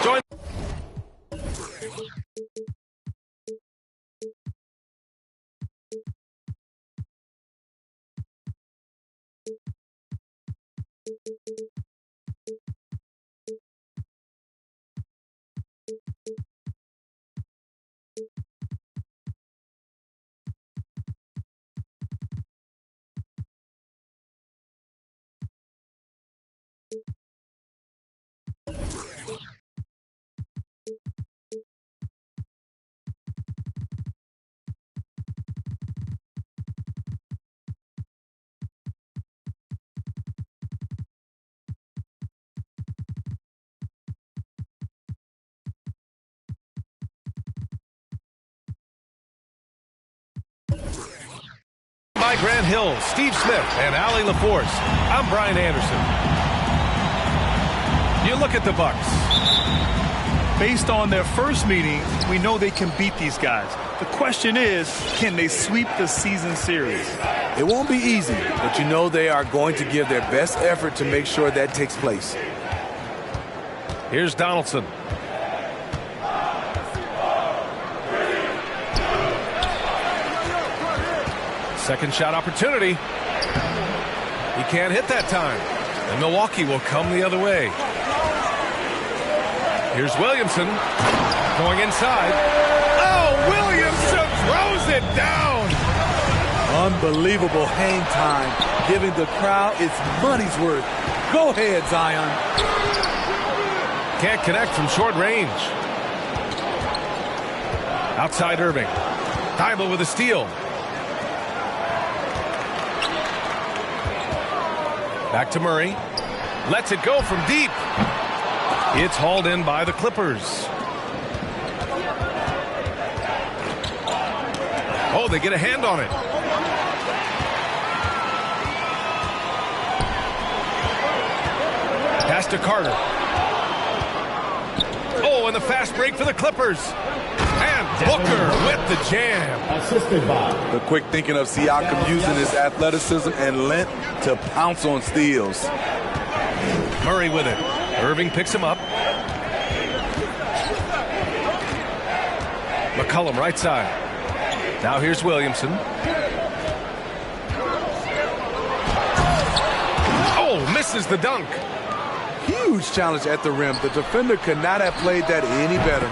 Join. By Grant Hill, Steve Smith, and Allie LaForce. I'm Brian Anderson. You look at the Bucks. Based on their first meeting, we know they can beat these guys. The question is, can they sweep the season series? It won't be easy, but you know they are going to give their best effort to make sure that takes place. Here's Donaldson. Second shot opportunity. He can't hit that time. And Milwaukee will come the other way. Here's Williamson going inside. Oh, Williamson throws it down. Unbelievable hang time, giving the crowd its money's worth. Go ahead, Zion. Can't connect from short range. Outside Irving. Thybulle with a steal. Back to Murray. Lets it go from deep. It's hauled in by the Clippers. Oh, they get a hand on it. Pass to Carter. Oh, and the fast break for the Clippers. And Booker with the jam. Assisted by the quick thinking of Siakam using his athleticism and length to pounce on steals. Murray with it. Irving picks him up. McCollum right side. Now here's Williamson. Oh, misses the dunk. Huge challenge at the rim. The defender could not have played that any better.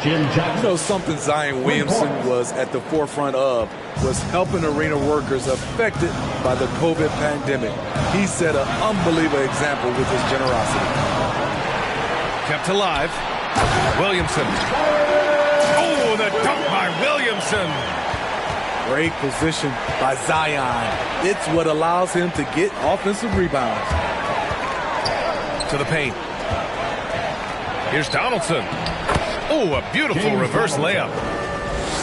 You know, something Zion Williamson was at the forefront of was helping arena workers affected by the COVID pandemic. He set an unbelievable example with his generosity. Kept alive. Williamson. Oh, the dunk by Williamson. Great position by Zion. It's what allows him to get offensive rebounds. To the paint. Here's Donaldson. Oh, a beautiful reverse layup.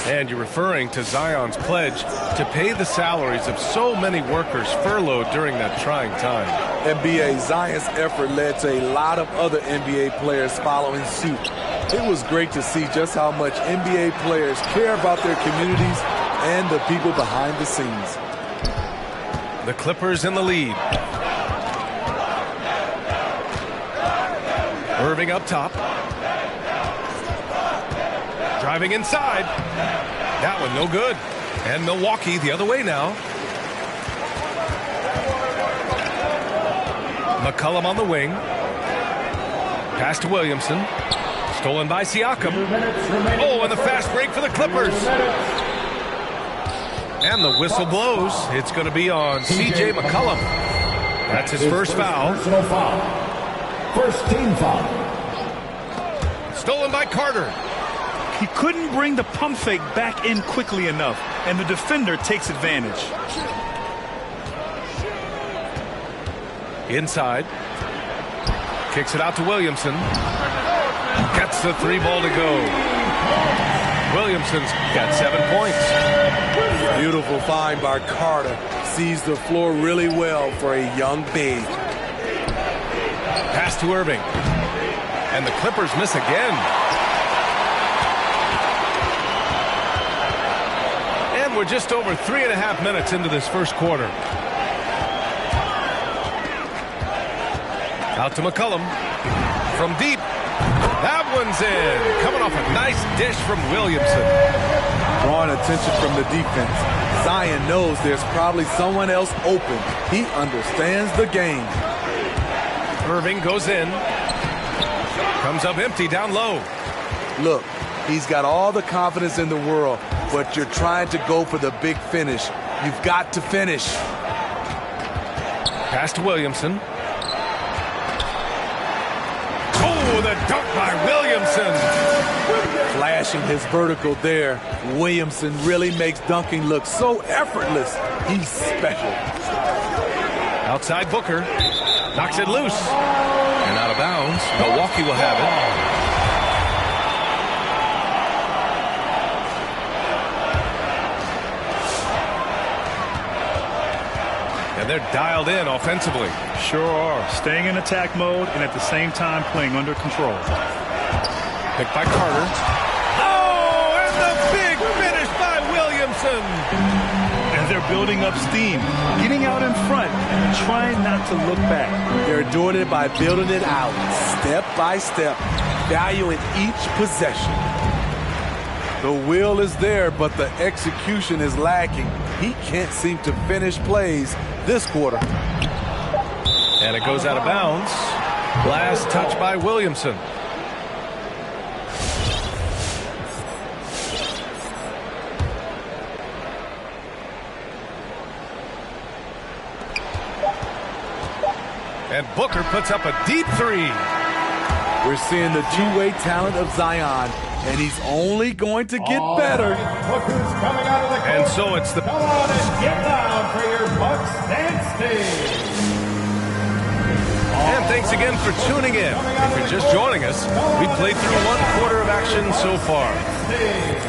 And you're referring to Zion's pledge to pay the salaries of so many workers furloughed during that trying time. NBA, Zion's effort led to a lot of other NBA players following suit. It was great to see just how much NBA players care about their communities and the people behind the scenes. The Clippers in the lead. Irving up top. Driving inside. That one no good. And Milwaukee the other way now. McCollum on the wing. Pass to Williamson. Stolen by Siakam. Oh, and the fast break for the Clippers. And the whistle blows. It's going to be on C.J. McCollum. That's his first foul. Personal foul. First team foul. Stolen by Carter. He couldn't bring the pump fake back in quickly enough, and the defender takes advantage. Inside. Kicks it out to Williamson. Gets the 3 ball to go. Williamson's got 7 points. Beautiful find by Carter. Sees the floor really well for a young big. Pass to Irving. And the Clippers miss again. And we're just over 3.5 minutes into this first quarter. Out to McCollum. From deep. That one's in. Coming off a nice dish from Williamson. Drawing attention from the defense. Zion knows there's probably someone else open. He understands the game. Irving goes in. Comes up empty down low. Look, he's got all the confidence in the world, but you're trying to go for the big finish. You've got to finish. Pass to Williamson. Oh, the dunk by Williamson. Flashing his vertical there. Williamson really makes dunking look so effortless. He's special. Outside Booker. Knocks it loose. And out of bounds. Milwaukee will have it. And they're dialed in offensively. Sure are. Staying in attack mode and at the same time playing under control. Picked by Carter. Oh, and the big finish by Williamson. And they're building up steam, getting out in front, trying not to look back. They're doing it by building it out, step by step, valuing each possession. The will is there, but the execution is lacking. He can't seem to finish plays this quarter. And it goes out of bounds. Last touch by Williamson. And Booker puts up a deep 3. We're seeing the two-way talent of Zion, and he's only going to get better. Booker's coming out of the court. And so it's the... Come on and get down for your Bucks dance team. And thanks again for tuning in. If you're just joining us, we played through 1 quarter of action so far.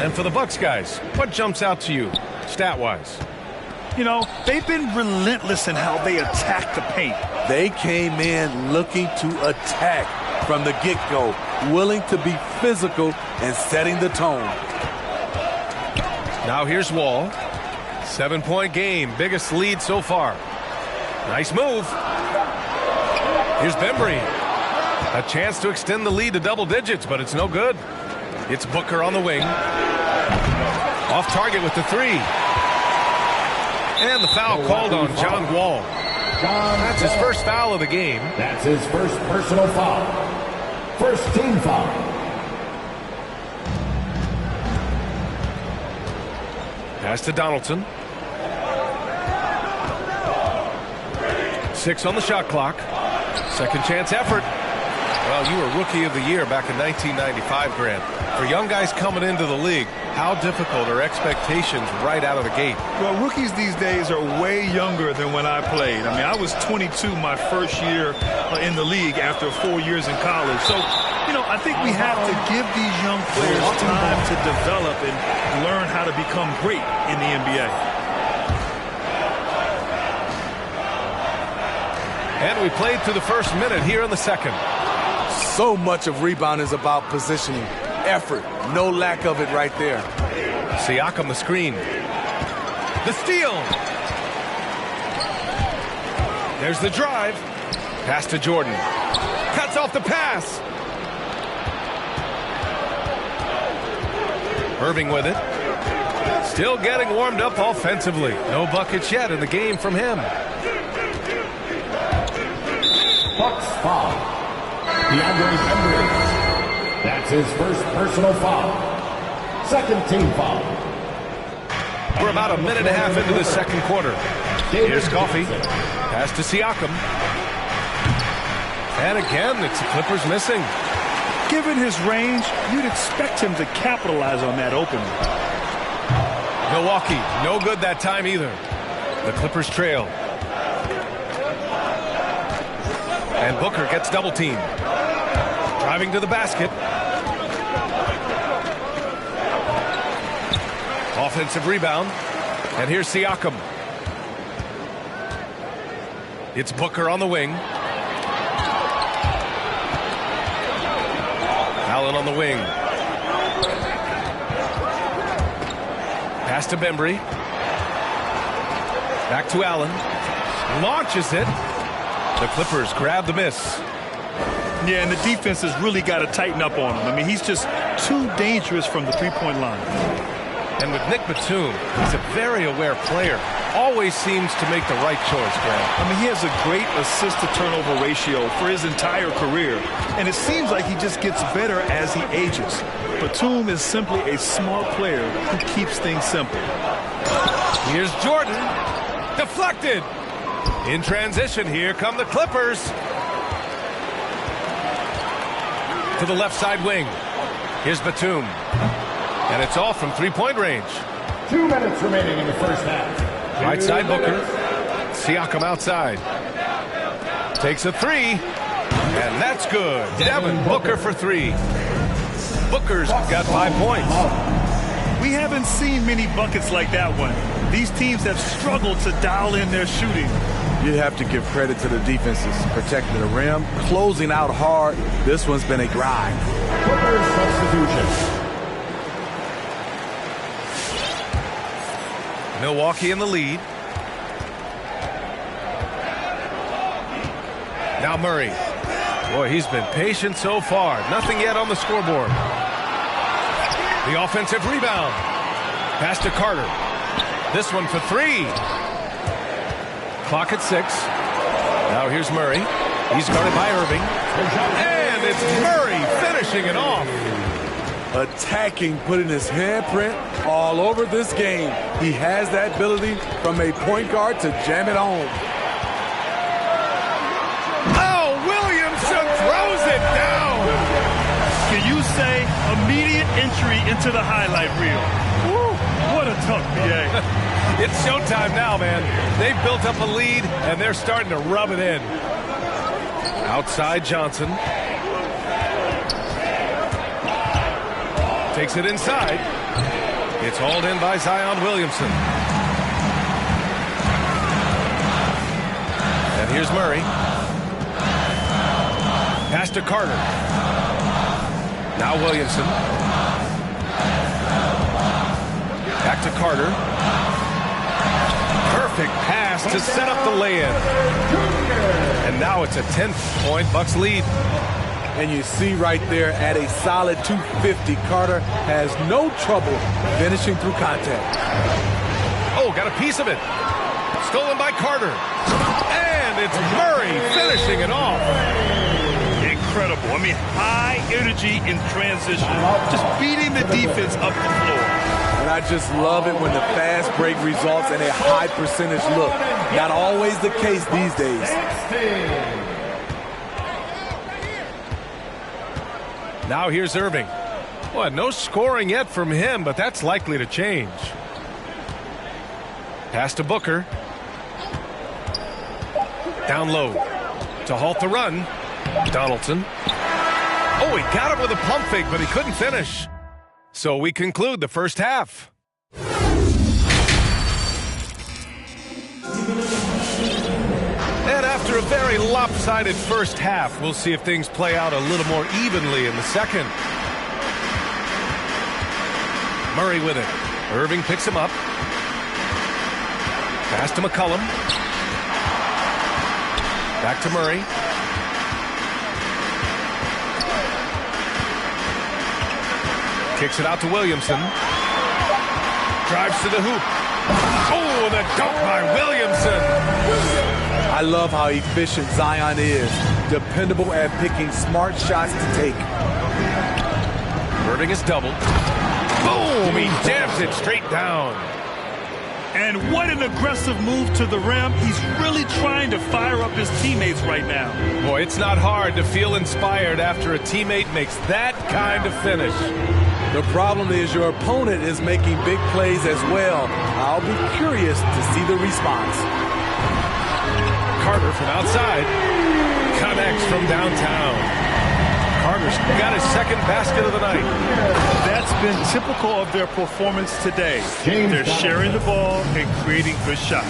And for the Bucks guys, what jumps out to you, stat-wise? You know, they've been relentless in how they attack the paint. They came in looking to attack from the get-go, willing to be physical and setting the tone. Now here's Wall. 7-point game, biggest lead so far. Nice move. Here's Bembry. A chance to extend the lead to double digits, but it's no good. It's Booker on the wing. Off target with the 3. And the foul called on John Wall. That's his first foul of the game. That's his first personal foul. First team foul. Pass to Donaldson. 6 on the shot clock. Second chance effort. Well, you were Rookie of the Year back in 1995, Grant. For young guys coming into the league, how difficult are expectations right out of the gate? Well, rookies these days are way younger than when I played. I mean, I was 22 my first year in the league after 4 years in college. So, you know, I think we have to give these young players time to develop and learn how to become great in the NBA. And we played through the first minute here in the second. So much of rebound is about positioning. Effort, no lack of it right there. Siakam the screen. The steal. There's the drive. Pass to Jordan. Cuts off the pass. Irving with it. Still getting warmed up offensively. No buckets yet in the game from him. Bucks foul. DeAndre Bembry. That's his first personal foul. Second team foul. We're about a minute and a half into the second quarter. Here's Coffey. Pass to Siakam. And again, it's the Clippers missing. Given his range, you'd expect him to capitalize on that opening. Milwaukee, no good that time either. The Clippers trail. And Booker gets double teamed. Driving to the basket. Offensive rebound. And here's Siakam. It's Booker on the wing. Allen on the wing. Pass to Bembry. Back to Allen. Launches it. The Clippers grab the miss. Yeah, and the defense has really got to tighten up on him. I mean, he's just too dangerous from the three-point line. And with Nick Batum, he's a very aware player. Always seems to make the right choice, Grant. I mean, he has a great assist-to-turnover ratio for his entire career. And it seems like he just gets better as he ages. Batum is simply a smart player who keeps things simple. Here's Jordan. Deflected. In transition, here come the Clippers. To the left side wing. Here's Batum. And it's all from three-point range. 2 minutes remaining in the first half. Right side Booker. Siakam outside. Takes a three. And that's good. Devin Booker for three. Booker's got 5 points. We haven't seen many buckets like that one. These teams have struggled to dial in their shooting. You have to give credit to the defenses, protecting the rim, closing out hard. This one's been a grind. Booker's substitution. Milwaukee in the lead. Now Murray. Boy, he's been patient so far. Nothing yet on the scoreboard. The offensive rebound. Pass to Carter. This one for three. Clock at 6. Now here's Murray. He's guarded by Irving. And it's Murray finishing it off. Attacking, putting his handprint all over this game. He has that ability from a point guard to jam it home. Oh, Williamson throws it down. Can you say immediate entry into the highlight reel? Woo, what a tough BA. It's showtime now, man. They've built up a lead, and they're starting to rub it in. Outside Johnson. Takes it inside. It's hauled in by Zion Williamson. And here's Murray. Pass to Carter. Now Williamson. Back to Carter. Perfect pass to set up the lay-in. And now it's a 10-point Bucks lead. And you see right there at a solid 250, Carter has no trouble finishing through contact. Oh, got a piece of it. Stolen by Carter. And it's Murray finishing it off. Incredible. I mean, high energy in transition. Just beating the defense up the floor. And I just love it when the fast break results in a high percentage look. Not always the case these days. Now here's Irving. Well, no scoring yet from him, but that's likely to change. Pass to Booker. Down low. To halt the run. Donaldson. Oh, he got it with a pump fake, but he couldn't finish. So we conclude the first half. And after a very lopsided first half, we'll see if things play out a little more evenly in the second. Murray with it. Irving picks him up. Pass to McCollum. Back to Murray. Kicks it out to Williamson. Drives to the hoop. Oh, the dunk by Williamson. I love how efficient Zion is. Dependable at picking smart shots to take. Irving is doubled. Boom! He jams it straight down. And what an aggressive move to the rim. He's really trying to fire up his teammates right now. Boy, it's not hard to feel inspired after a teammate makes that kind of finish. The problem is your opponent is making big plays as well. I'll be curious to see the response. Carter from outside. Connects. next from downtown. Carter's got his second basket of the night. That's been typical of their performance today. They're sharing the ball and creating good shots.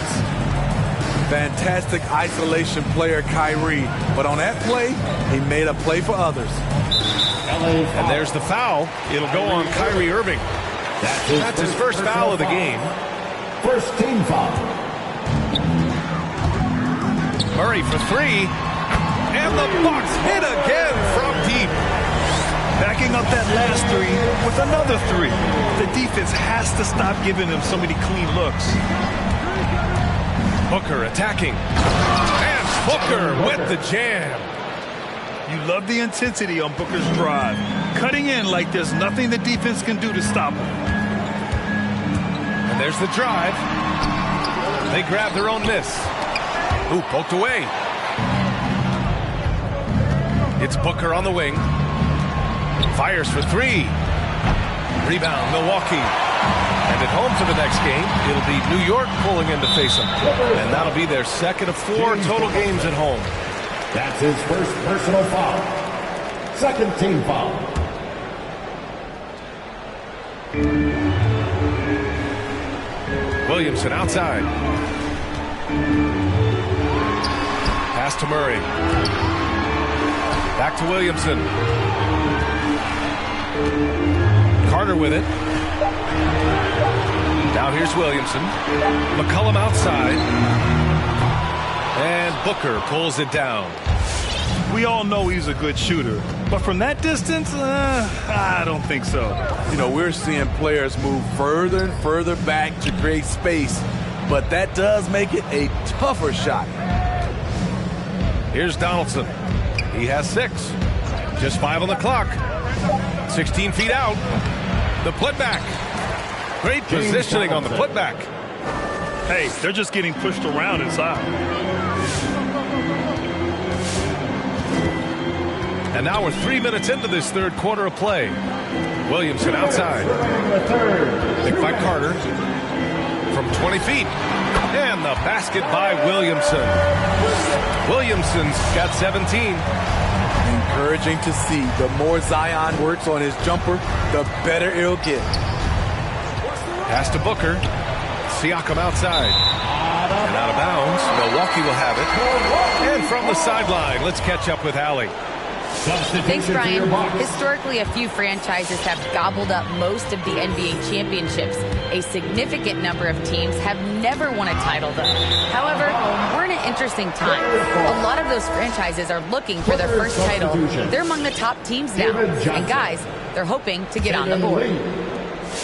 Fantastic isolation player, Kyrie. But on that play, he made a play for others. And there's the foul. It'll go on Kyrie Irving. That's his first foul of the game. First team foul. Murray for three. And the Bucks hit again from deep. Backing up that last three with another three. The defense has to stop giving them so many clean looks. Booker attacking. And Booker with the jam. You love the intensity on Booker's drive. Cutting in like there's nothing the defense can do to stop him. And there's the drive. They grab their own miss. Ooh, poked away. It's Booker on the wing. Fires for three. Rebound, Milwaukee. And at home for the next game, it'll be New York pulling in to face them. And that'll be their second of 4 total games at home. That's his first personal foul. Second team foul. Williamson outside. Pass to Murray. Back to Williamson. Carter with it. Now here's Williamson. McCollum outside. And Booker pulls it down. We all know he's a good shooter, but from that distance, I don't think so. You know, we're seeing players move further and further back to create space, but that does make it a tougher shot. Here's Donaldson. He has 6. Just 5 on the clock. 16 feet out. The putback. Great positioning on the putback. Hey, they're just getting pushed around inside. And now we're 3 minutes into this third quarter of play. Williamson outside. Picked by Carter. From 20 feet. And the basket by Williamson. Williamson's got 17. Encouraging to see. The more Zion works on his jumper, the better it'll get. Pass to Booker. Siakam outside. And out of bounds. Milwaukee will have it. And from the sideline, let's catch up with Allie. Thanks, Brian. Historically, a few franchises have gobbled up most of the NBA championships. A significant number of teams have never won a title, though. However, we're in an interesting time. A lot of those franchises are looking for their first title. They're among the top teams now. And guys, they're hoping to get on the board.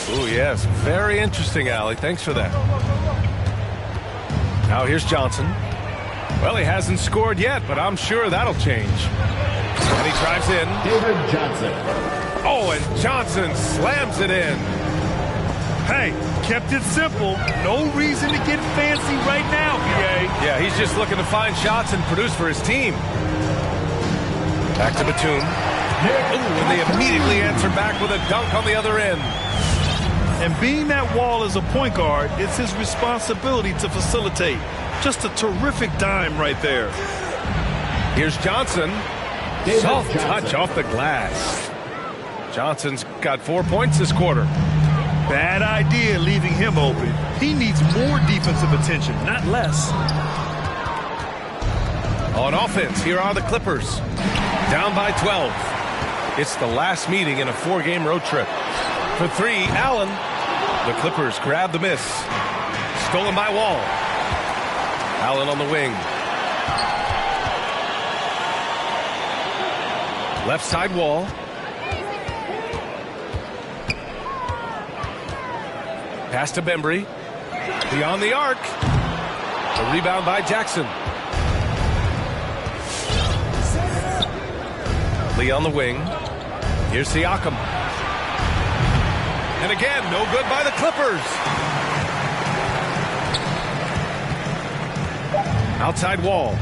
Ooh, yes. Very interesting, Allie. Thanks for that. Now here's Johnson. Well, he hasn't scored yet, but I'm sure that'll change. And he drives in. David Johnson. Oh, and Johnson slams it in. Hey, kept it simple. No reason to get fancy right now, PA. Yeah, he's just looking to find shots and produce for his team. Back to Batum. Ooh, and they immediately answer back with a dunk on the other end. And being that Wall as a point guard, it's his responsibility to facilitate. Just a terrific dime right there. Here's Johnson. Soft touch off the glass. Johnson's got 4 points this quarter. Bad idea leaving him open. He needs more defensive attention, not less. On offense, here are the Clippers. Down by 12. It's the last meeting in a 4-game road trip. For 3, Allen. The Clippers grab the miss. Stolen by Wall. Allen on the wing. Left side Wall. Pass to Bembry. Beyond the arc. The rebound by Jackson. Lee on the wing. Here's Siakam. And again, no good by the Clippers. Outside Wall.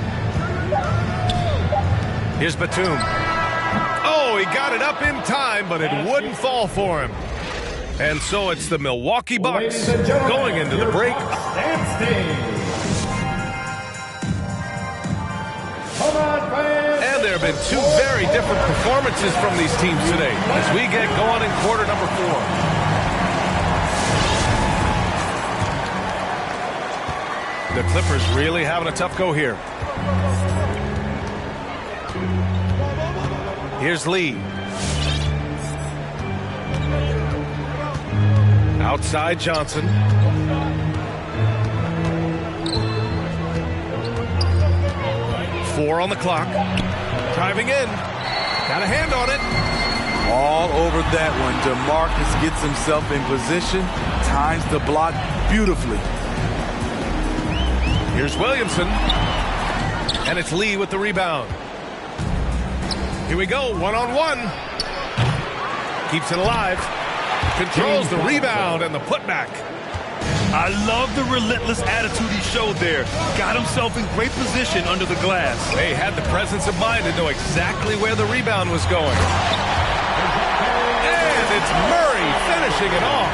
Here's Batum. Oh, he got it up in time, but it wouldn't fall for him. And so it's the Milwaukee Bucks going into the break. And they're there have been two very different performances from these teams today as we get going in quarter number 4. The Clippers really having a tough go here. Here's Lee. Outside Johnson. Four on the clock. Driving in. Got a hand on it. All over that one. DeMarcus gets himself in position. Times the block beautifully. Here's Williamson. And it's Lee with the rebound. Here we go. One-on-one. Keeps it alive. Controls the rebound and the putback. I love the relentless attitude he showed there. Got himself in great position under the glass. They had the presence of mind to know exactly where the rebound was going. And it's Murray finishing it off.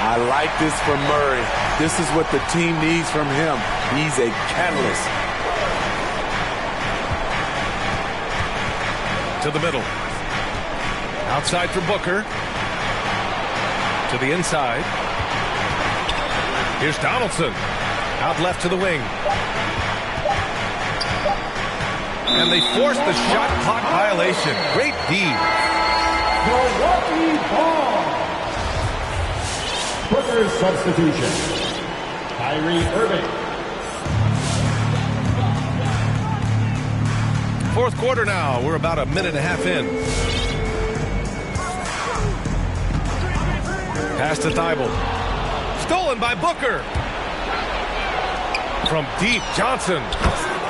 I like this from Murray. This is what the team needs from him. He's a catalyst. To the middle. Outside for Booker. To the inside. Here's Donaldson. Out left to the wing. And they forced the shot clock violation. Great D. Milwaukee ball. Booker's substitution. Kyrie Irving. Fourth quarter now. We're about a minute and a half in. Pass to Thibault. Stolen by Booker. From deep, Johnson.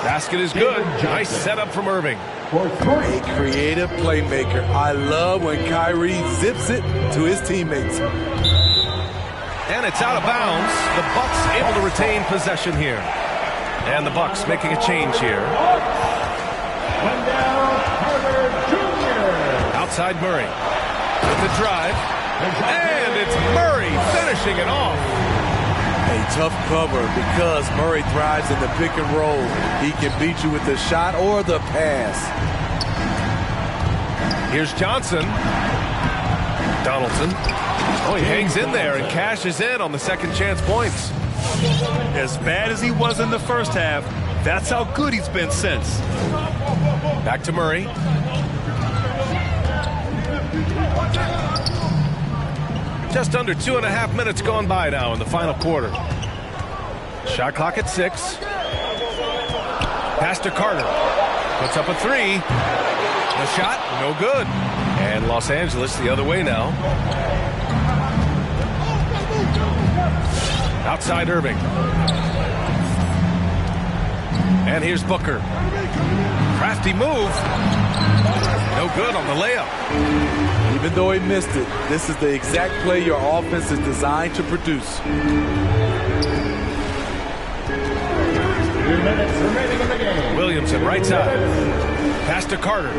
Basket is good. Nice setup from Irving. A creative playmaker. I love when Kyrie zips it to his teammates. And it's out of bounds. The Bucks able to retain possession here. And the Bucks making a change here. Outside Murray. With the drive. And it's Murray finishing it off. A tough cover because Murray thrives in the pick and roll. He can beat you with the shot or the pass. Here's Johnson. Donaldson. Oh, he hangs in there and cashes in on the second chance points. As bad as he was in the first half, that's how good he's been since. Back to Murray. Just under 2.5 minutes gone by now in the final quarter. Shot clock at 6. Pass to Carter. Puts up a 3. The shot, no good. And Los Angeles the other way now. Outside Irving. And here's Booker. Crafty move. No good on the layup. Even though he missed it, this is the exact play your offense is designed to produce. 2 minutes remaining in the game. Williamson, right side. Pass to Carter.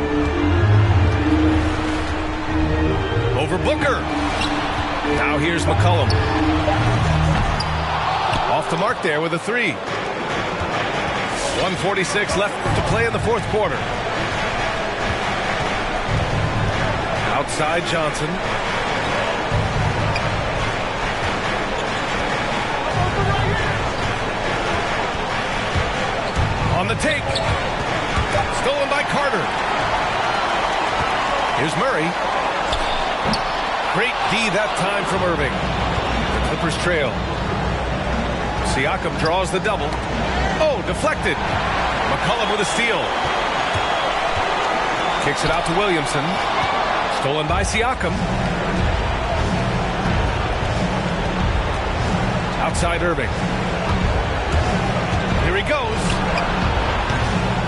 Over Booker. Now here's McCollum. Off the mark there with a 3. 1:46 left to play in the fourth quarter. Outside Johnson. On the take. Stolen by Carter. Here's Murray. Great D that time from Irving. The Clippers trail. Siakam draws the double. Oh, deflected. McCollum with a steal. Kicks it out to Williamson. Stolen by Siakam. Outside Irving. Here he goes.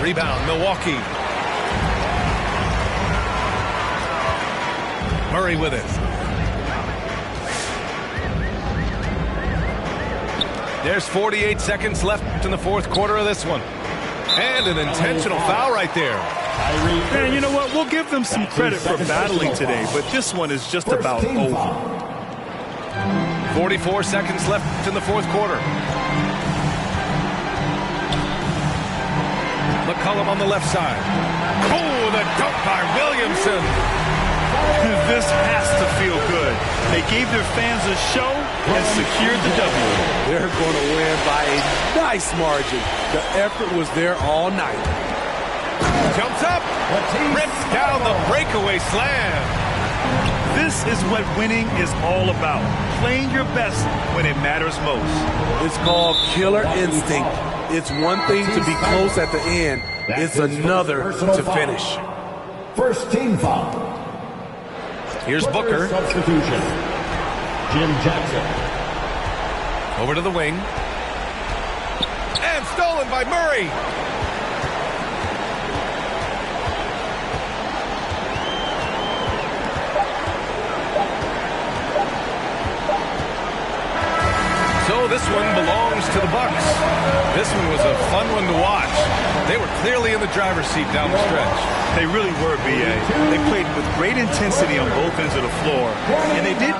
Rebound, Milwaukee. Murray with it. There's 48 seconds left in the fourth quarter of this one. And an intentional foul right there. And you know what? We'll give them some credit for battling today, but this one is just about over. 44 seconds left in the fourth quarter. McCollum on the left side. Oh, the dunk by Williamson. This has to feel good. They gave their fans a show and secured the W. They're going to win by a nice margin. The effort was there all night. Jumps up, rips down the breakaway slam. This is what winning is all about. Playing your best when it matters most. It's called killer instinct. It's one thing to be close at the end. It's another to finish. First team foul. Here's Booker. Substitution. Jim Jackson. Over to the wing. And stolen by Murray. So this one belongs to the Bucks. This one was a fun one to watch. They were clearly in the driver's seat down the stretch. They really were, B.A. They played with great intensity on both ends of the floor, and they did.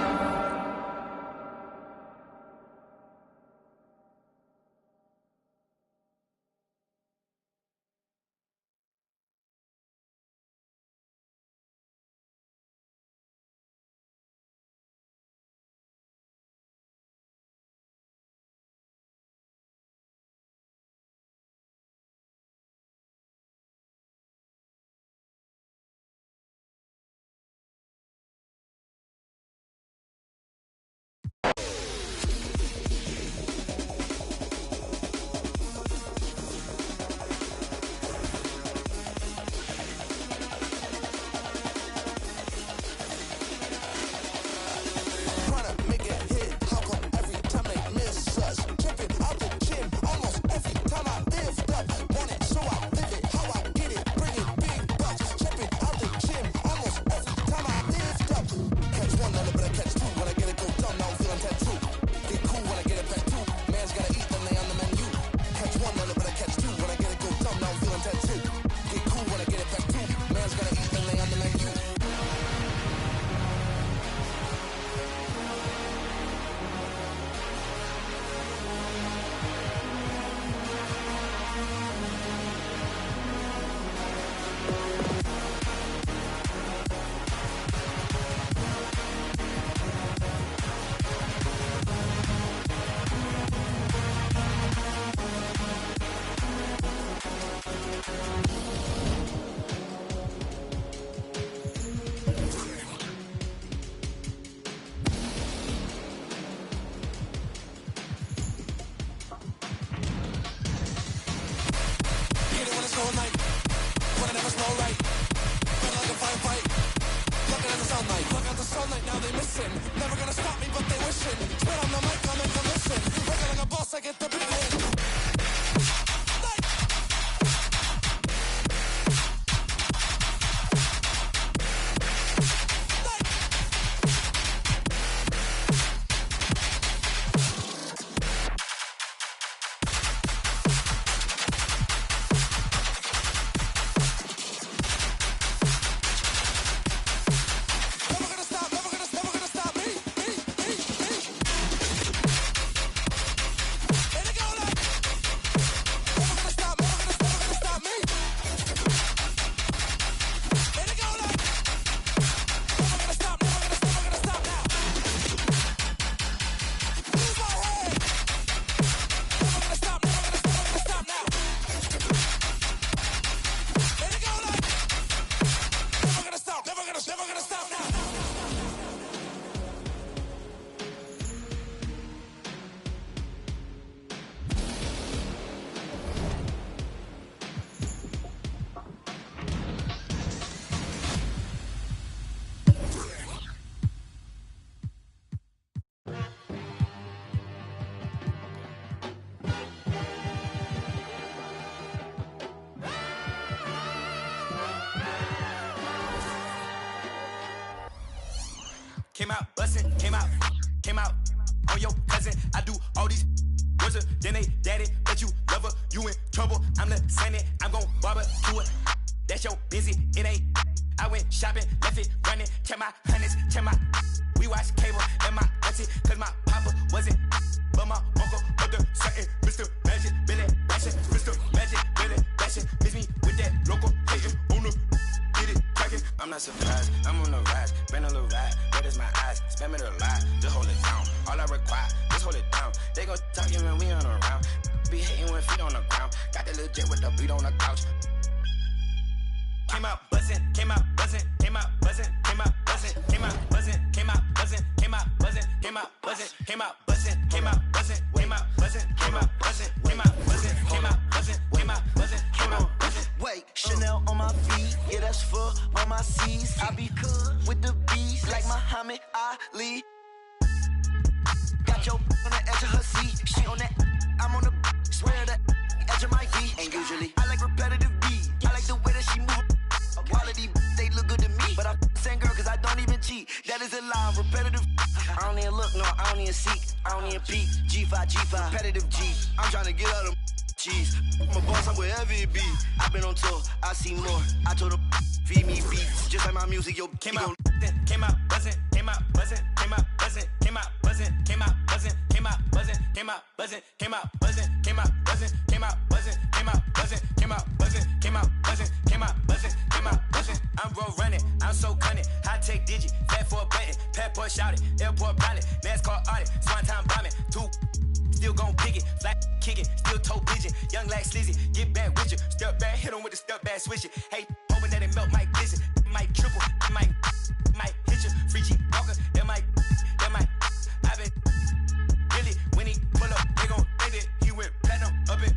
Came out bustin', came out on your cousin. I do all these words, then they daddy, but you love her, you in trouble. I'm the same, I'm gon' barbecue it. That's your busy, it ain't. I went shopping, left it running, check my hundreds, check my. We watch cable and my auntie, cause my papa wasn't. But my uncle, but the certain Mr. Magic, Billy Bashing, Mr. Magic, Billy Bashing, miss me local, hating on the get it cracking. I'm not surprised, I'm on the rise, been a little ride, red is my eyes, spam it a lot, just hold it down. All I require, just hold it down. They gon' talk you when we on around. Be hating with feet on the ground. Got the legit with the beat on the couch. Came out buzzing, came out buzzing, came out buzzing, came out buzzing, came out buzzing, came out buzzing, came out buzzing, came out buzzing, came out buzzing, came out buzzing, came out buzzing, came out buzzing, came out buzzing, came out buzzing, came out buzzing, came out buzzing. Wait, Chanel on my feet, yeah, that's for all my C's. I be good with the bees like Muhammad Ali. Got your on the edge of her seat, she on that, I'm on the swear the edge of my V. And usually I like repetitive beat, I like the way that she move. Quality, they look good to me, but I'm same girl cause I don't even cheat. That is a lie, repetitive. I don't even look, no, I don't even seek, I don't even peek. G5, repetitive G. I'm trying to get out of cheese. I'm a boss, I'm wherever it be. I've been on tour, I see more. I told her, feed me beats, just like my music, yo. Came out buzzing, came out buzzing, came out buzzing, came out buzzing, came out buzzing, came out buzzing, came out buzzing, came out buzzing, came out buzzing, came out buzzing, came out buzzing, came out buzzing, came out buzzing, came out buzzing, came out buzzing, came out buzzing. I'm road running, I'm so cunning, high tech digit, fat for a button, passport shouted, airport pilot, NASCAR audit, swan time bombing, two. Still gon' pick it, flat kick it, still toe pigeon, young like slizzy, get back with you, step back, hit him with the step back, switch it. Hey, hoping that it melt, might glisten, might triple, might hit you, free G walker, that might, I've been really, when he pull up, they gon' think that he went platinum up it.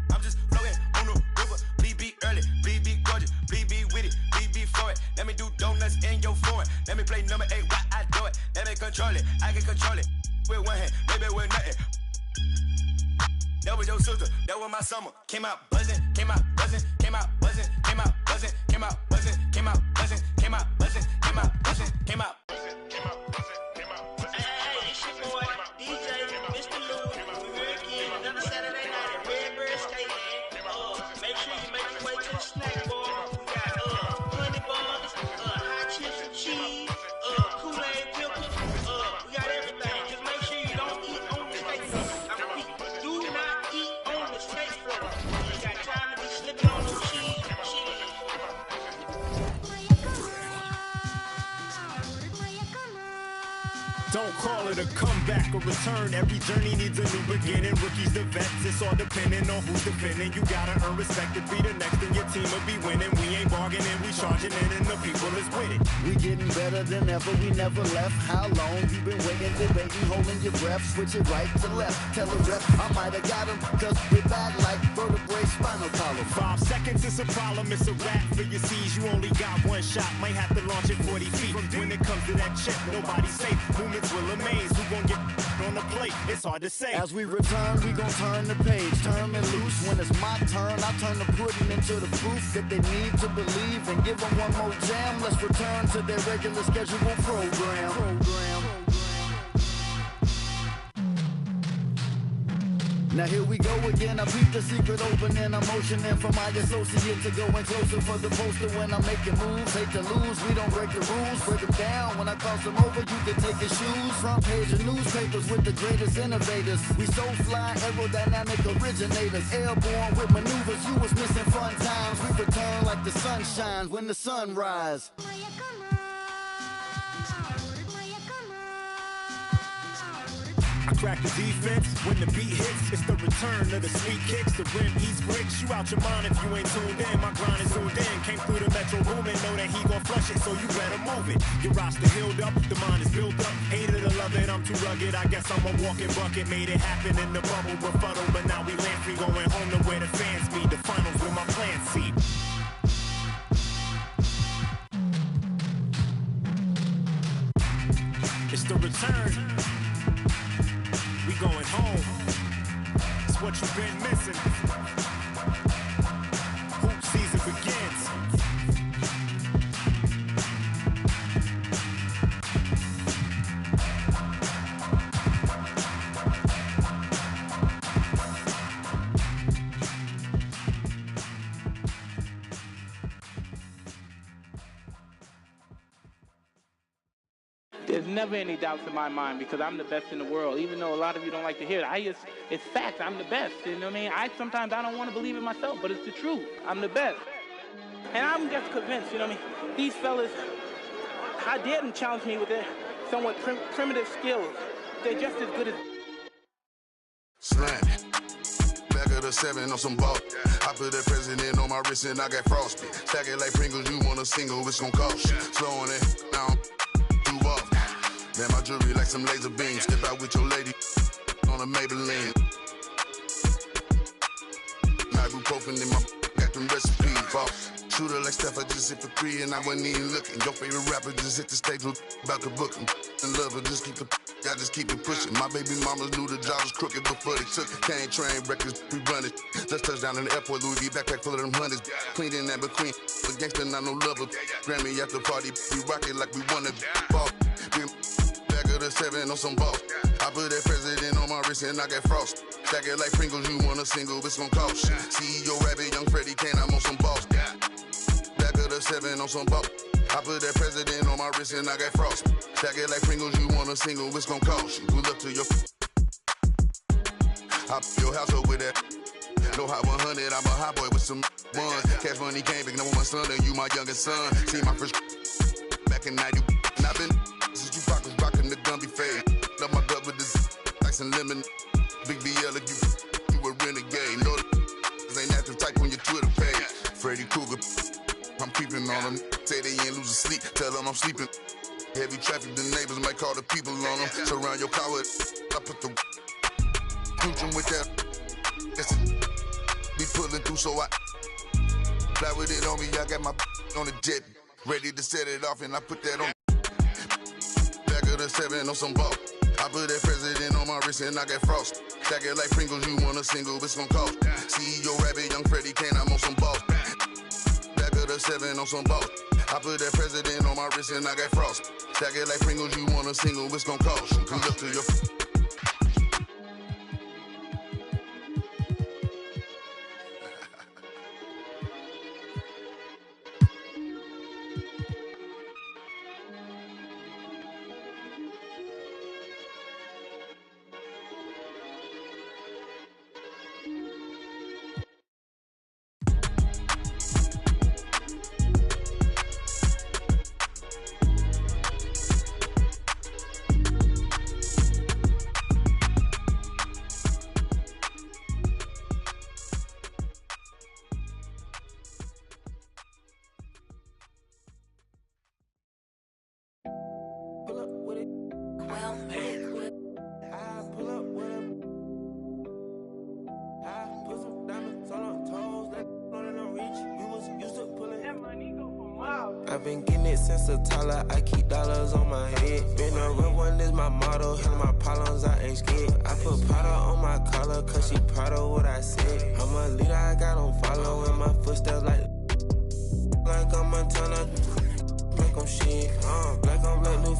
I'm just floating on the river, please be early, please be gorgeous, please be with it, please be for it. Let me do donuts in your foreign, let me play number 8 while I do it, let me control it, I can control it, with one hand, maybe with nothing. That was your sister, that was my summer. Came out buzzing, came out buzzing, came out buzzing, came out buzzing, came out buzzing, came out buzzing, came out buzzing, came out buzzing, came out buzzing, came out buzzing, came out buzzing. Hey, it's your boy, DJ, Mr. Lou. We're here again, another Saturday night at Redbird Stadium. Make sure you make your way to the snack bar. We got honey buns, hot chips and cheese, Kool-Aid pickles. We got everything. Just make sure you don't eat on the steak floor. I repeat, do not eat on the steak floor. You got time to be slipping on those cheese. Don't call it a comeback or return. Every journey needs a new beginning. Rookies to vets, it's all depending on who's defending. You gotta earn respect to be the next, and your team will be winning. We ain't bargaining, we charging in, and the people is with it. We getting better than ever, we never left. How long you been waiting, debating, holding your breath? Switch it right to left. Tell a rep I might have got him, cause we're back like vertebrae, spinal column. 5 seconds is a problem, it's a wrap for your C's. You only got one shot, might have to launch it 40 feet. When it comes to that chip, nobody's safe. Movements will amaze. Who gon' get on the plate? It's hard to say. As we return, we gon' turn the page, turn and loose. When it's my turn, I turn the pudding into the proof that they need to believe, and give them one more jam. Let's return to their regular scheduled program. Now here we go again, I beat the secret opening. I'm motioning for my associate to go in closer for the poster when I'm making moves. Hate to lose, we don't break the rules. Break them down, when I cross them over, you can take your shoes. Front page of newspapers with the greatest innovators. We so fly, aerodynamic originators. Airborne with maneuvers, you was missing fun times. We return like the sun shines when the sun rise. I crack the defense when the beat hits. It's the return of the sweet kicks. The rim eats bricks. You out your mind if you ain't tuned in. My grind is zoomed in. Came through the metro room and know that he gon' flush it, so you better move it. Your roster healed up, the mind is built up. Hated to love it, I'm too rugged. I guess I'm a walking bucket. Made it happen in the bubble rebuttal, but now we land free, going home to where the fans meet. The finals with my plan seat. It's the return. We going home. It's what you've been missing. Hoop season begins. There's never any doubts in my mind because I'm the best in the world. Even though a lot of you don't like to hear it, it's fact. I'm the best. You know what I mean? Sometimes I don't want to believe it myself, but it's the truth. I'm the best. And I'm just convinced, you know what I mean? These fellas, I dare them challenge me with their somewhat primitive skills. They're just as good as... Slam. Back of the 7 on some ball. I put the president on my wrist and I got frostbite. Stack it like Pringles, you want a single, it's gon' cost you. Slowing it down, too off. Man, my jewelry like some laser beams. Step out with your lady on a Maybelline. Ibuprofen in my got them recipes, boss. Shooter like Steph, I just hit for 3 and I wasn't even looking. Your favorite rapper just hit the stage with about to book him. And love her, just keep the I just keep it pushing. My baby mamas knew the job was crooked before they took it. Can't train records, we run it. Just touched down in the airport, Louis V backpack full of them hundreds. Clean in that between. A gangster, not no lover. Grammy after party, we rock it like we wanna ball. Back of the 7 on some ball. I put that president on my wrist and I got frost. Stack it like Pringles, you want a single, it's gon' cost. CEO Rabbit, Young Freddie Kane, I'm on some balls. Back of the 7 on some ball. I put that president on my wrist and I got frost. Stack it like Pringles, you want a single, it's gon' cost you. Good luck to your... Hop your house up with that. No hot 100, I'm a hot boy with some ones. Cash money came back, number one son, and you my youngest son. See my first back in 90. And I've been since you was rocking the Gumby fade. Love my gut with this ice and lemon. Big BL if you a renegade. No, ain't active type on your Twitter page. Freddy Krueger, I'm creeping on them. Say they ain't losing sleep, tell them I'm sleeping. Heavy traffic, the neighbors might call the people on them. Surround your car with, I put the cruising with that. That's it. Be pulling through, so I fly with it on me. I got my on the jet, ready to set it off, and I put that on. Back of the 7 on some ball. I put that president on my wrist and I got frost. Stack it like Pringles, you want a single, it's gon' cost. CEO Rabbit, Young Freddie Kane, I'm on some balls. Back of the 7 on some ball. I put that president on my wrist and I got frost. Stack it like Pringles, you want a single, it's gon' cost. Good luck to your... I've been getting it since a toddler, I keep dollars on my head. Been a real one is my motto, handle my problems, I ain't scared. I put powder on my collar, cause she proud of what I said. I'm a leader, I got on following my footsteps like I'm Montana, like I'm shit, like I'm black new.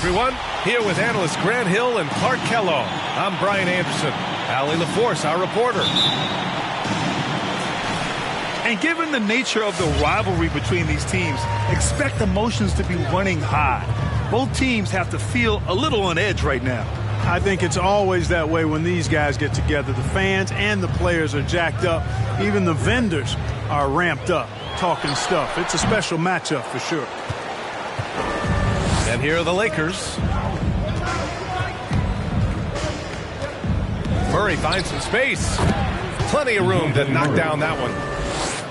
everyone. Here with analysts Grant Hill and Clark Kellogg. I'm Brian Anderson. Allie LaForce, our reporter. And given the nature of the rivalry between these teams, expect emotions to be running high. Both teams have to feel a little on edge right now. I think it's always that way when these guys get together. The fans and the players are jacked up. Even the vendors are ramped up, talking stuff. It's a special matchup for sure. And here are the Lakers. Murray finds some space. Plenty of room to knock down that one.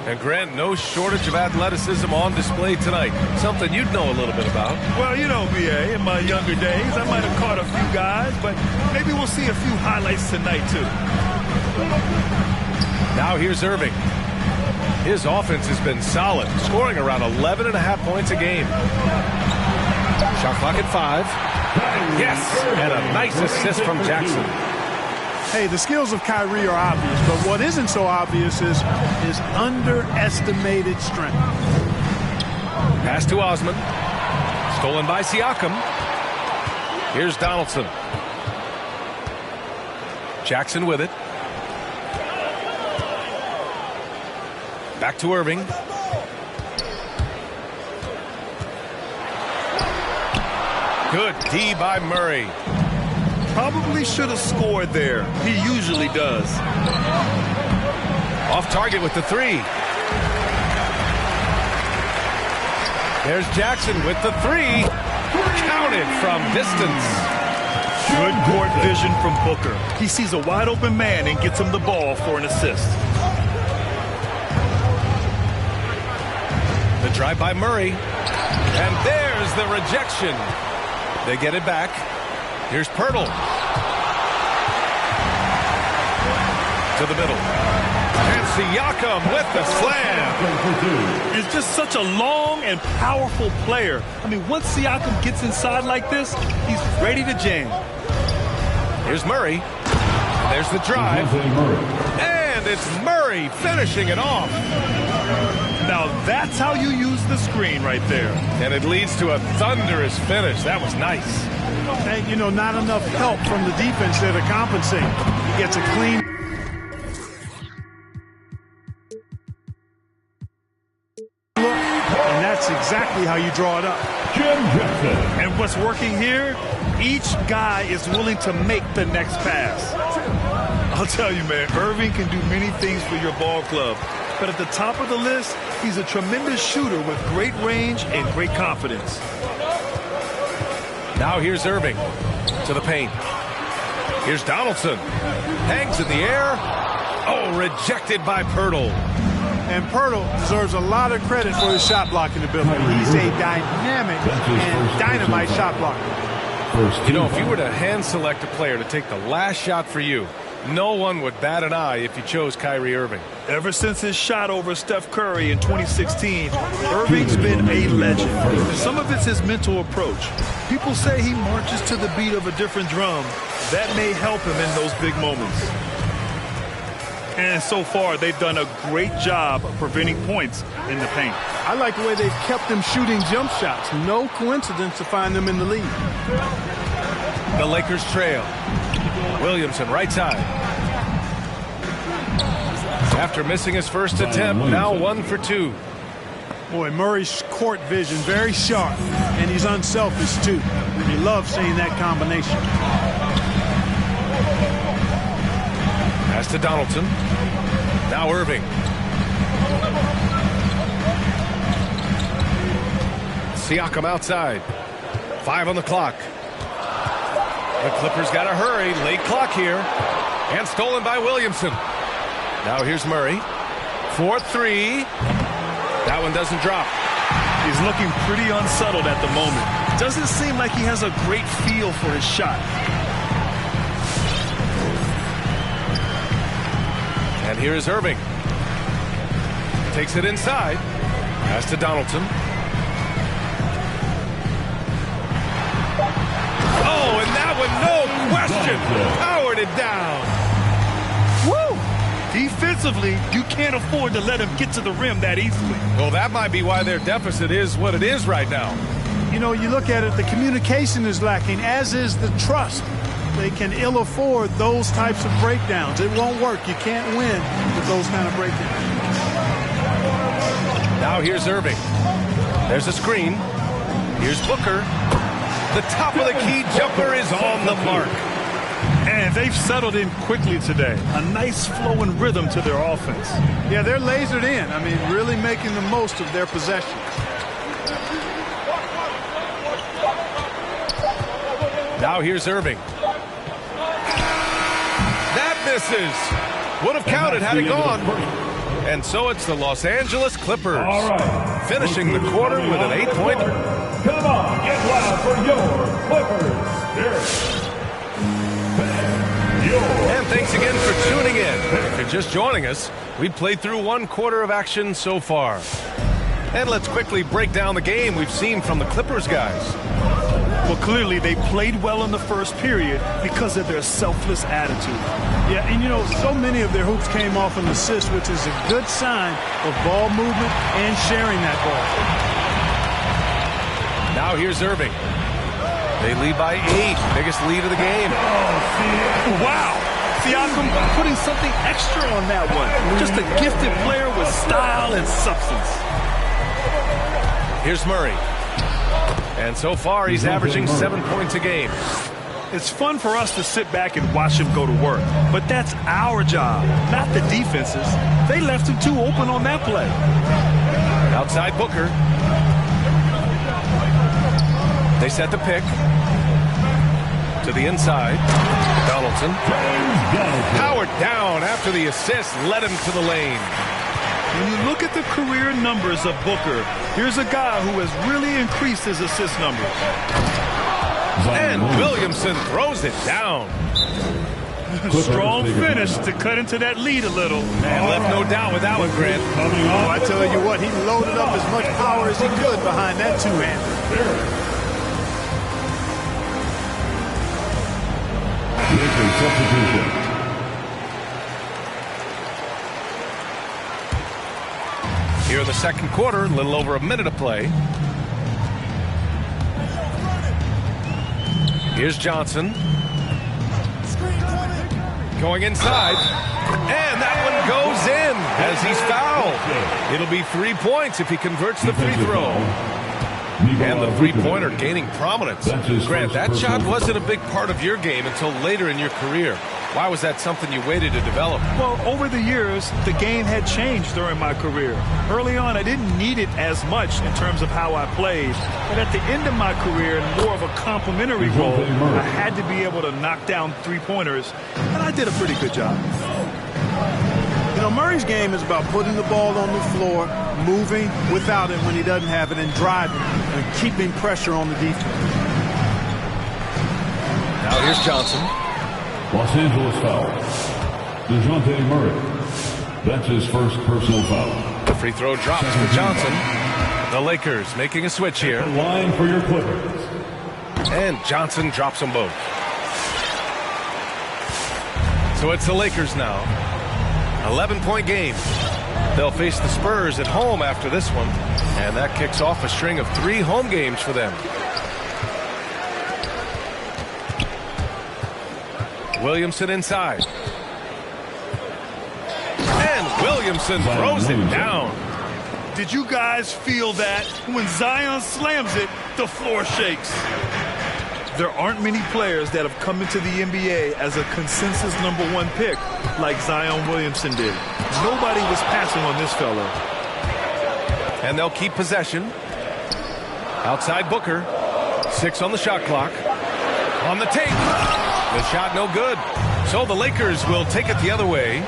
And Grant, no shortage of athleticism on display tonight. Something you'd know a little bit about. Well, you know, B.A., in my younger days, I might have caught a few guys, but maybe we'll see a few highlights tonight, too. Now here's Irving. His offense has been solid, scoring around 11.5 points a game. Shot clock at 5. Yes, and a nice assist from Jackson. Hey, the skills of Kyrie are obvious, but what isn't so obvious is his underestimated strength. Pass to Osman. Stolen by Siakam. Here's Donaldson. Jackson with it. Back to Irving. Good D by Murray. Probably should have scored there. He usually does. Off target with the 3. There's Jackson with the 3. Counted from distance. Good court vision from Booker. He sees a wide open man and gets him the ball for an assist. The drive by Murray. And there's the rejection. They get it back. Here's Pirtle. To the middle. And Siakam with the slam. He's just such a long and powerful player. I mean, once Siakam gets inside like this, he's ready to jam. Here's Murray. There's the drive. And it's Murray finishing it off. Now that's how you use the screen right there. And it leads to a thunderous finish. That was nice. And, you know, not enough help from the defense there to compensate. He gets a clean look, and that's exactly how you draw it up. Jim Jackson. And what's working here, each guy is willing to make the next pass. I'll tell you, man, Irving can do many things for your ball club. But at the top of the list, he's a tremendous shooter with great range and great confidence. Now here's Irving to the paint. Here's Donaldson. Hangs in the air. Oh, rejected by Pirtle. And Pirtle deserves a lot of credit for his shot blocking ability. He's a dynamic and dynamite shot blocker. You know, if you were to hand select a player to take the last shot for you, no one would bat an eye if you chose Kyrie Irving. Ever since his shot over Steph Curry in 2016, Irving's been a legend. Some of it's his mental approach. People say he marches to the beat of a different drum. That may help him in those big moments. And so far, they've done a great job of preventing points in the paint. I like the way they've kept them shooting jump shots. No coincidence to find them in the lead. The Lakers trail. Williamson, right side. After missing his first attempt, now 1 for 2. Boy, Murray's court vision very sharp, and he's unselfish too. You love seeing that combination. Pass to Donaldson. Now Irving. Siakam outside. 5 on the clock. The Clippers got to hurry. Late clock here. And stolen by Williamson. Now here's Murray. 4-3. That one doesn't drop. He's looking pretty unsettled at the moment. Doesn't seem like he has a great feel for his shot. And here is Irving. Takes it inside. Pass to Donaldson. Oh, and that one, no question, powered it down. Woo! Defensively, you can't afford to let him get to the rim that easily. Well, that might be why their deficit is what it is right now. you know, you look at it, the communication is lacking, as is the trust. They can ill afford those types of breakdowns. It won't work. You can't win with those kind of breakdowns. Now here's Irving. There's a screen. Here's Booker. The top of the key jumper is on the mark. And they've settled in quickly today. A nice flow and rhythm to their offense. Yeah, they're lasered in. I mean, really making the most of their possession. Now here's Irving. That misses. Would have counted had it gone. And so it's the Los Angeles Clippers finishing the quarter with an 8-pointer. Come on, get loud for your Clippers. And thanks again for tuning in. If you're just joining us, we've played through 1 quarter of action so far. And let's quickly break down the game we've seen from the Clippers guys. Well, clearly they played well in the first period because of their selfless attitude. Yeah, and you know, so many of their hoops came off an assist, which is a good sign of ball movement and sharing that ball. Now here's Irving. They lead by 8, biggest lead of the game. Wow! Siakam putting something extra on that one. Just a gifted player with style and substance. Here's Murray. And so far, he's averaging 7 points a game. It's fun for us to sit back and watch him go to work. But that's our job, not the defense's. They left him too open on that play. Outside Booker. They set the pick. To the inside. Donaldson. Powered down after the assist led him to the lane. When you look at the career numbers of Booker, here's a guy who has really increased his assist numbers. And Williamson throws it down. Strong finish to cut into that lead a little. And left no doubt with that one, Grant. Oh, I tell you what, he loaded up as much power as he could behind that two-hander. Substitution. Here in the second quarter, a little over a minute of play. Here's Johnson. Going inside. And that one goes in as he's fouled. It'll be 3 points if he converts the free throw. And the three-pointer gaining prominence. Grant, that shot wasn't a big part of your game until later in your career. Why was that something you waited to develop? Well, over the years, the game had changed during my career. Early on, I didn't need it as much in terms of how I played. But at the end of my career, in more of a complimentary role, I had to be able to knock down three-pointers, and I did a pretty good job. You know, Murray's game is about putting the ball on the floor, moving without it when he doesn't have it, and driving and keeping pressure on the defense. Now here's Johnson. Los Angeles foul. DeJounte Murray. That's his first personal foul. The free throw drops for Johnson. The Lakers making a switch here. Line for your Clippers. And Johnson drops them both. So it's the Lakers now. 11-point game. They'll face the Spurs at home after this one. And that kicks off a string of 3 home games for them. Williamson inside. And Williamson throws it down. Did you guys feel that? When Zion slams it, the floor shakes. There aren't many players that have come into the NBA as a consensus #1 pick like Zion Williamson did. Nobody was passing on this fella. And they'll keep possession. Outside Booker. 6 on the shot clock. On the take. The shot no good. So the Lakers will take it the other way.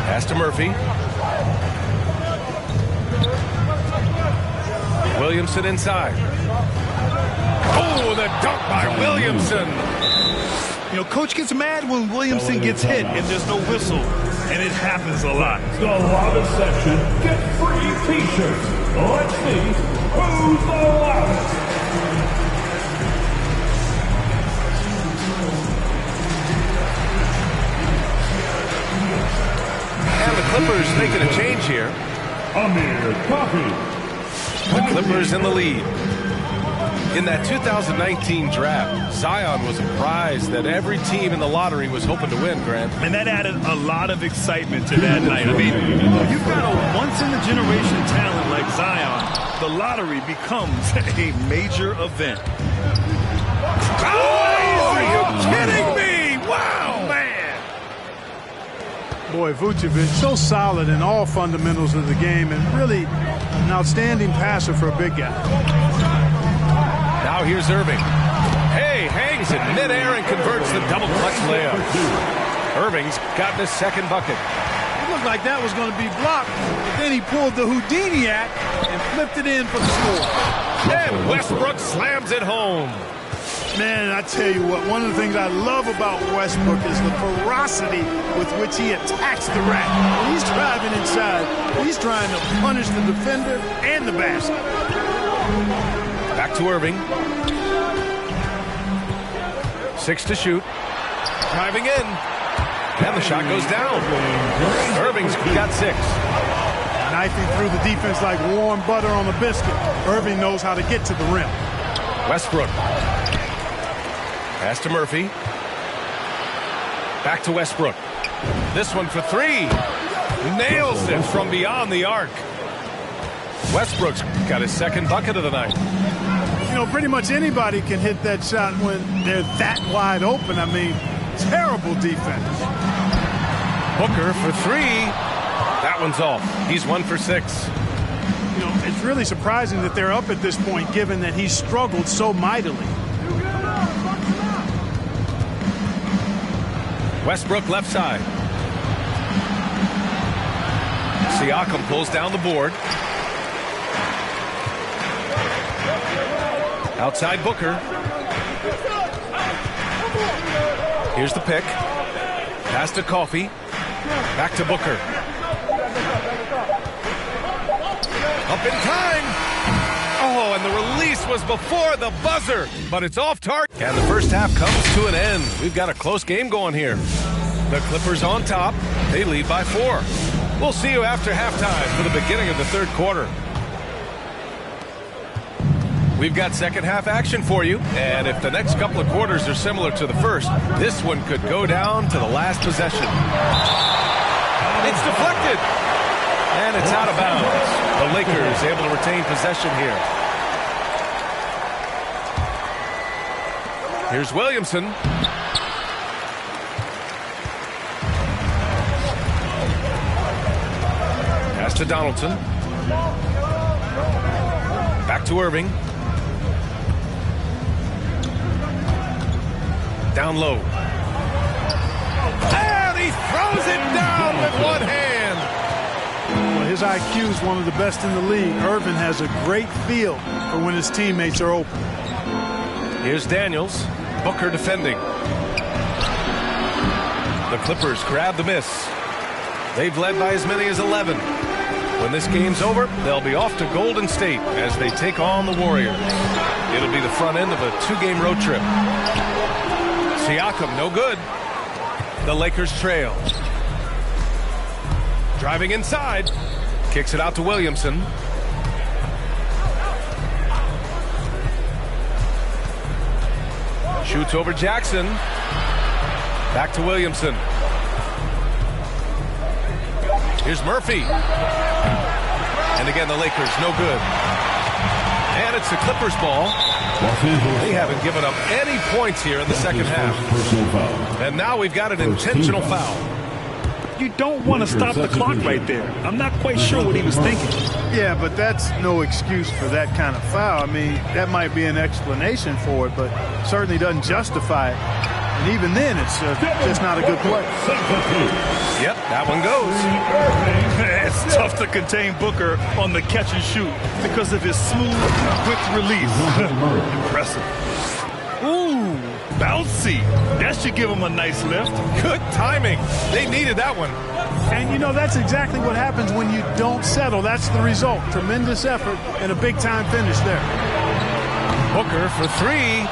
Pass to Murphy. Williamson inside. Oh, the dunk by Williamson. You know, Coach gets mad when Williamson gets hit and there's no whistle, and it happens a lot. The loudest section, get free T-shirts. Let's see who's the loudest. And the Clippers making a change here. Amir Coffey. The Clippers in the lead. In that 2019 draft, Zion was a prize that every team in the lottery was hoping to win, Grant. And that added a lot of excitement to that night. I mean, you've got a once-in-a-generation talent like Zion. The lottery becomes a major event. Oh, are you kidding me? Wow, man. Boy, Vucevic, so solid in all fundamentals of the game and really an outstanding passer for a big guy. Now here's Irving. Hey, hangs in midair and converts the double clutch layup. Irving's gotten his second bucket. It looked like that was going to be blocked, but then he pulled the Houdini act and flipped it in for the score. And Westbrook slams it home. Man, I tell you what, one of the things I love about Westbrook is the ferocity with which he attacks the rack. When he's driving inside, he's trying to punish the defender and the basket. Back to Irving. 6 to shoot. Driving in. And the shot goes down. Irving's got 6. Knifing through the defense like warm butter on a biscuit. Irving knows how to get to the rim. Westbrook. Pass to Murphy. Back to Westbrook. This one for 3. Nails it from beyond the arc. Westbrook's got his second bucket of the night. You know, pretty much anybody can hit that shot when they're that wide open. I mean, terrible defense. Booker for 3. That one's off. He's 1 for 6. You know, it's really surprising that they're up at this point, given that he struggled so mightily. Westbrook left side. Siakam pulls down the board. Outside Booker. Here's the pick. Pass to Coffey. Back to Booker. Up in time. Oh, and the release was before the buzzer, but it's off target. And the first half comes to an end. We've got a close game going here. The Clippers on top. They lead by 4. We'll see you after halftime for the beginning of the third quarter. We've got second half action for you, and if the next couple of quarters are similar to the first, this one could go down to the last possession. It's deflected, and it's out of bounds. The Lakers able to retain possession here. Here's Williamson. Pass to Donaldson. Back to Irving. Down low. And he throws it down with one hand. Well, his IQ is one of the best in the league. Irvin has a great feel for when his teammates are open. Here's Daniels. Booker defending. The Clippers grab the miss. They've led by as many as 11. When this game's over, they'll be off to Golden State as they take on the Warriors. It'll be the front end of a 2-game road trip. Siakam, no good. The Lakers trail. Driving inside. Kicks it out to Williamson. Shoots over Jackson. Back to Williamson. Here's Murphy. And again, the Lakers, no good. And it's the Clippers ball. They haven't given up any points here in the second half. And now we've got an intentional foul. You don't want to stop the clock right there. I'm not quite sure what he was thinking. Yeah, but that's no excuse for that kind of foul. I mean, that might be an explanation for it, but certainly doesn't justify it. And even then, it's just not a good play. Yep, that one goes. It's tough to contain Booker on the catch and shoot because of his smooth, quick release. Impressive. Ooh, bouncy. That should give him a nice lift. Good timing. They needed that one. And, you know, that's exactly what happens when you don't settle. That's the result. Tremendous effort and a big-time finish there. Booker for 3.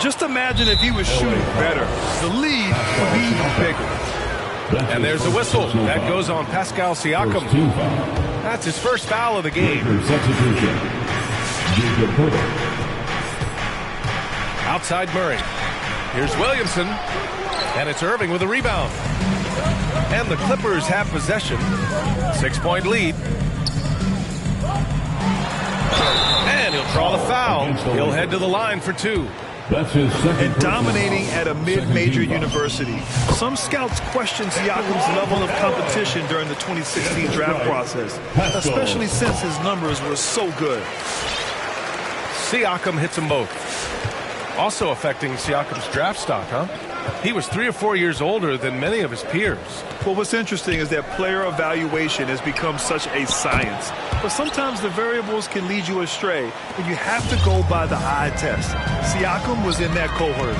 Just imagine if he was shooting better. The lead would be even bigger. And there's a whistle. That goes on Pascal Siakam. that's his first foul of the game. Substitution. Jacob Poeltl. Outside Murray. Here's Williamson. And it's Irving with a rebound. And the Clippers have possession. 6-point lead. And he'll draw the foul. He'll head to the line for 2. That's his second. And dominating at a mid-major university. Some scouts question Siakam's level of competition during the 2016 draft process, especially since his numbers were so good. Siakam hits them both. Also affecting Siakam's draft stock, huh? He was 3 or 4 years older than many of his peers. Well, what's interesting is that player evaluation has become such a science. But sometimes the variables can lead you astray, and you have to go by the eye test. Siakam was in that cohort.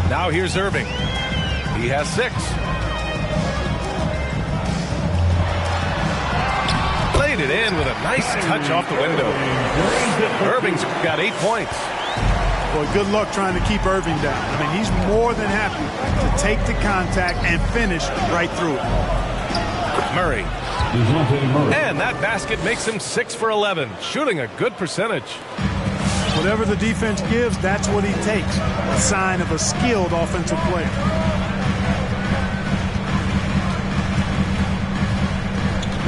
Now here's Irving. He has 6. Played it in with a nice touch off the window. Irving's got 8 points. Boy, good luck trying to keep Irving down. I mean, he's more than happy to take the contact and finish right through it. Murray. And that basket makes him 6 for 11, shooting a good percentage. Whatever the defense gives, that's what he takes. A sign of a skilled offensive player.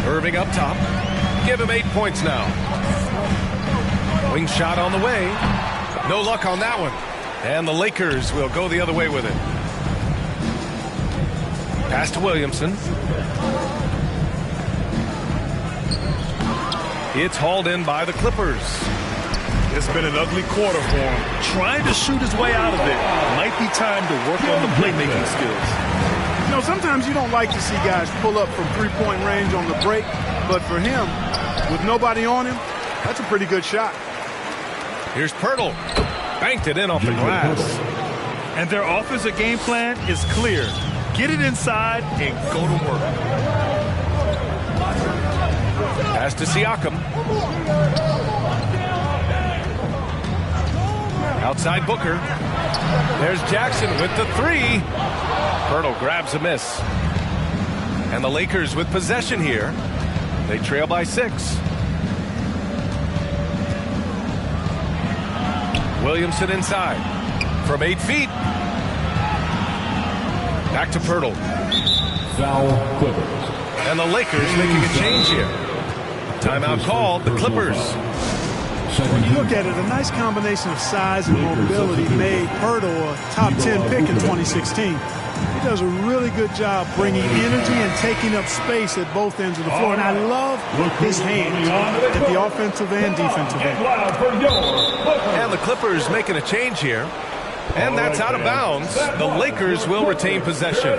Irving up top. Give him 8 points now. Wing shot on the way. No luck on that one. And the Lakers will go the other way with it. Pass to Williamson. It's hauled in by the Clippers. It's been an ugly quarter for him. Trying to shoot his way out of it. Might be time to work on the playmaking skills. You know, sometimes you don't like to see guys pull up from three-point range on the break, but for him, with nobody on him, that's a pretty good shot. Here's Poeltl. Banked it in off the glass. And their offensive game plan is clear. Get it inside and go to work. Pass to Siakam. Outside Booker. There's Jackson with the 3. Poeltl grabs a miss. And the Lakers with possession here. They trail by 6. Williamson inside from 8 feet. Back to Poeltl. Foul Clippers. And the Lakers making a change here. Timeout called, the Clippers. When you look at it, a nice combination of size and mobility made Poeltl a top 10 pick in 2016. He does a really good job bringing energy and taking up space at both ends of the floor. And I love his hands at the offensive and defensive end. And the Clippers making a change here. And that's out of bounds. The Lakers will retain possession.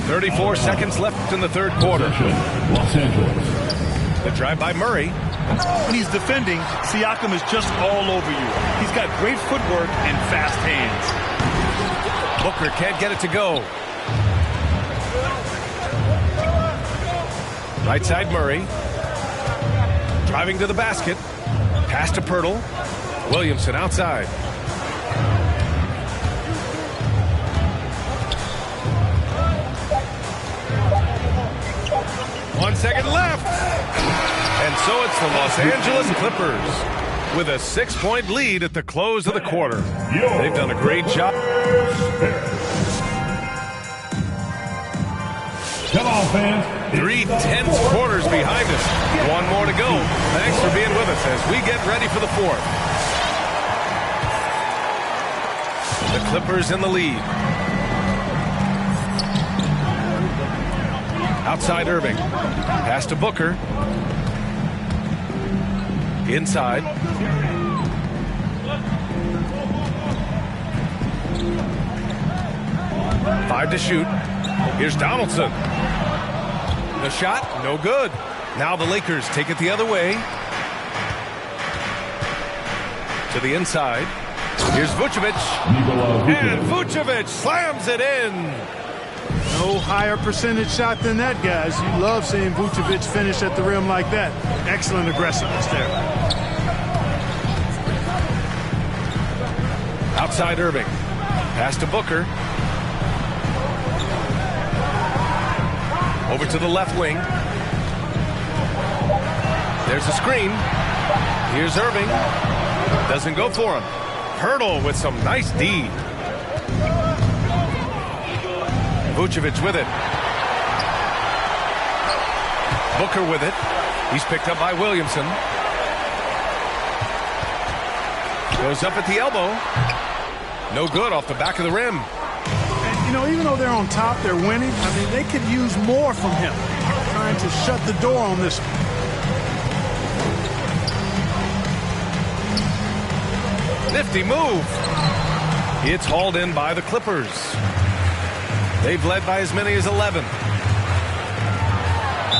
34 seconds left in the third quarter. Los Angeles. The drive by Murray. When he's defending, Siakam is just all over you. He's got great footwork and fast hands. Booker can't get it to go. Right side Murray. Driving to the basket. Pass to Poeltl. Williamson outside. One second left. And so it's the Los Angeles Clippers with a 6-point lead at the close of the quarter. They've done a great job. Come on, fans. 3 tense quarters behind us. One more to go. Thanks for being with us as we get ready for the fourth. The Clippers in the lead. Outside Irving. Pass to Booker. Inside. Five to shoot. Here's Donaldson. The shot, no good. Now the Lakers take it the other way. To the inside. Here's Vucevic. And Vucevic slams it in. No higher percentage shot than that, guys. You love seeing Vucevic finish at the rim like that. Excellent aggressiveness there. Outside Irving. Pass to Booker. Over to the left wing. There's a screen. Here's Irving. Doesn't go for him. Hurdle with some nice D. Vucevic with it. Booker with it. He's picked up by Williamson. Goes up at the elbow. No good off the back of the rim. And, you know, even though they're on top, they're winning. I mean, they could use more from him. Trying to shut the door on this one. Nifty move. It's hauled in by the Clippers. They've led by as many as 11.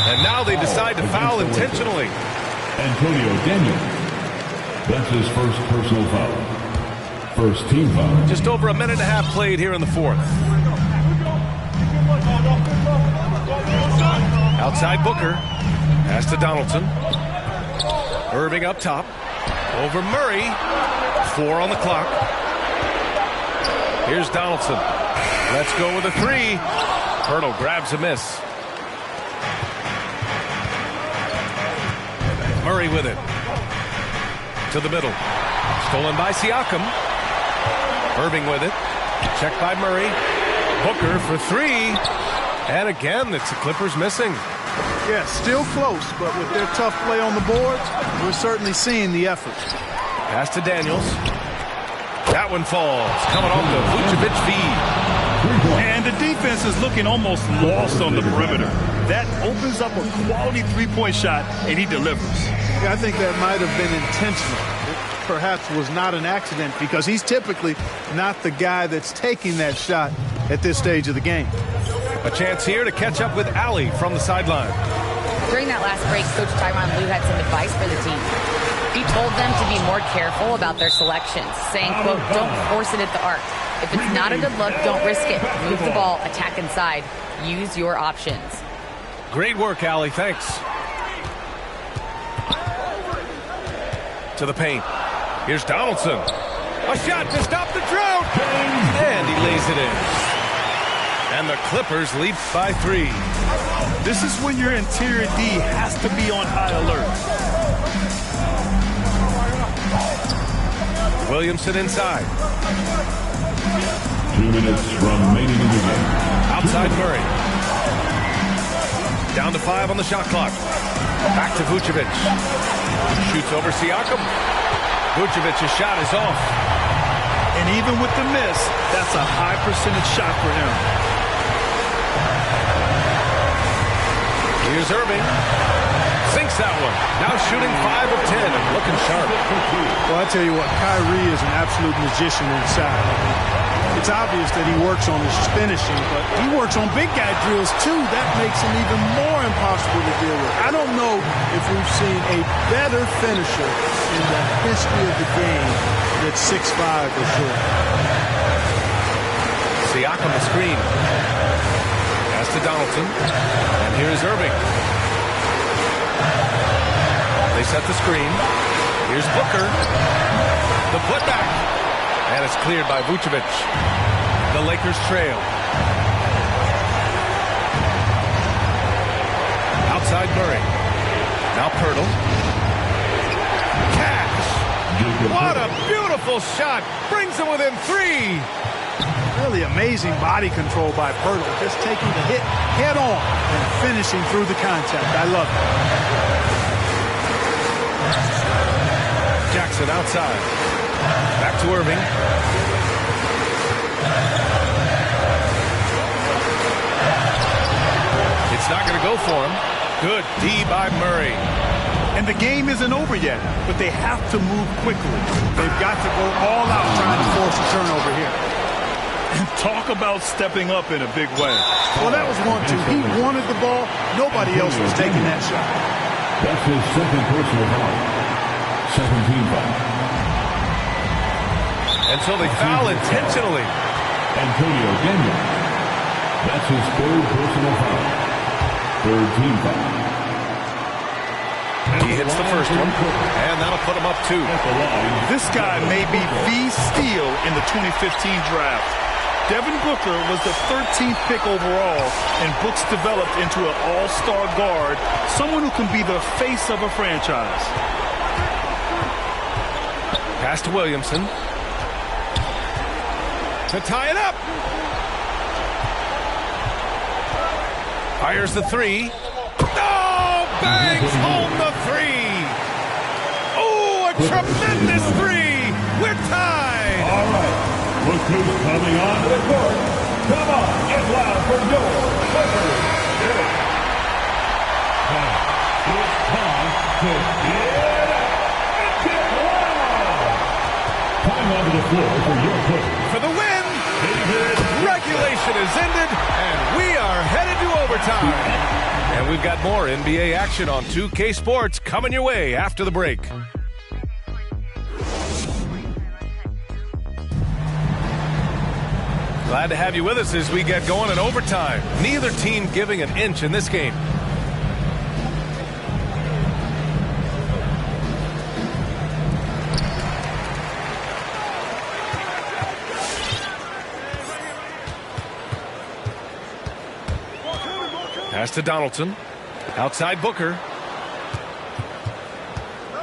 And now they decide to foul intentionally. Antonio Daniels. That's his first personal foul. First team foul. Just over a minute and a half played here in the fourth. Outside Booker. Pass to Donaldson. Irving up top. Over Murray. 4 on the clock. Here's Donaldson. Let's go with a 3. Hurdle grabs a miss. Murray with it. To the middle. Stolen by Siakam. Irving with it. Checked by Murray. Booker for 3. And again, it's the Clippers missing. Yeah, still close, but with their tough play on the boards, we're certainly seeing the effort. Pass to Daniels. That one falls. Coming off the Vucevic feed. And the defense is looking almost lost on the perimeter. That opens up a quality three-point shot, and he delivers. Yeah, I think that might have been intentional. It perhaps was not an accident because he's typically not the guy that's taking that shot at this stage of the game. A chance here to catch up with Allie from the sideline. During that last break, Coach Tyronn Lue had some advice for the team. He told them to be more careful about their selections, saying, quote, don't force it at the arc. If it's not a good look, don't risk it. Move the ball, attack inside. Use your options. Great work, Allie. Thanks. To the paint. Here's Donaldson. A shot to stop the drought. And he lays it in. And the Clippers lead by 3. This is when your interior D has to be on high alert. Williamson inside. 2 minutes remaining in the game. Outside Murray. Down to 5 on the shot clock. Back to Vucevic. Shoots over Siakam. Vucevic's shot is off. And even with the miss, that's a high percentage shot for him. Here's Irving. Sinks that one. Now shooting 5 of 10 and looking sharp. Well, I tell you what, Kyrie is an absolute magician inside. It's obvious that he works on his finishing, but he works on big guy drills too. That makes him even more impossible to deal with. I don't know if we've seen a better finisher in the history of the game that's 6'5" or short. Siakam the screen. Pass to Donaldson. And here's Irving. They set the screen. Here's Booker. The putback. And it's cleared by Vucevic. The Lakers trail. Outside Murray. Now Pirtle. Catch! What a beautiful shot! Brings them within 3. Really amazing body control by Pirtle. Just taking the hit head on and finishing through the contact. I love it. Jackson outside. Back to Irving. It's not going to go for him. Good D by Murray. And the game isn't over yet, but they have to move quickly. They've got to go all out trying to force a turnover here. And talk about stepping up in a big way. Well, that was 1-2. He wanted the ball. Nobody else was taking that shot. That's his second personal foul. 17 foul. And so they foul intentionally. Antonio Daniels. That's his third personal foul. Third team foul. He hits the first one, and that'll put him up 2. This guy may be the steal in the 2015 draft. Devin Booker was the 13th pick overall, and Brooks developed into an all-star guard, someone who can be the face of a franchise. Pass to Williamson. To tie it up. Fires the three. Oh, bangs home the three. Oh, a tremendous three. We're tied. All right. Look who's coming onto the court. Come on, get loud for your Clippers. It's time to get up and get loud. Coming onto the floor for your Clippers. For the win. Regulation is ended, and we are headed to overtime. And we've got more NBA action on 2K Sports coming your way after the break. Glad to have you with us as we get going in overtime. Neither team giving an inch in this game. Pass to Donaldson. Outside Booker.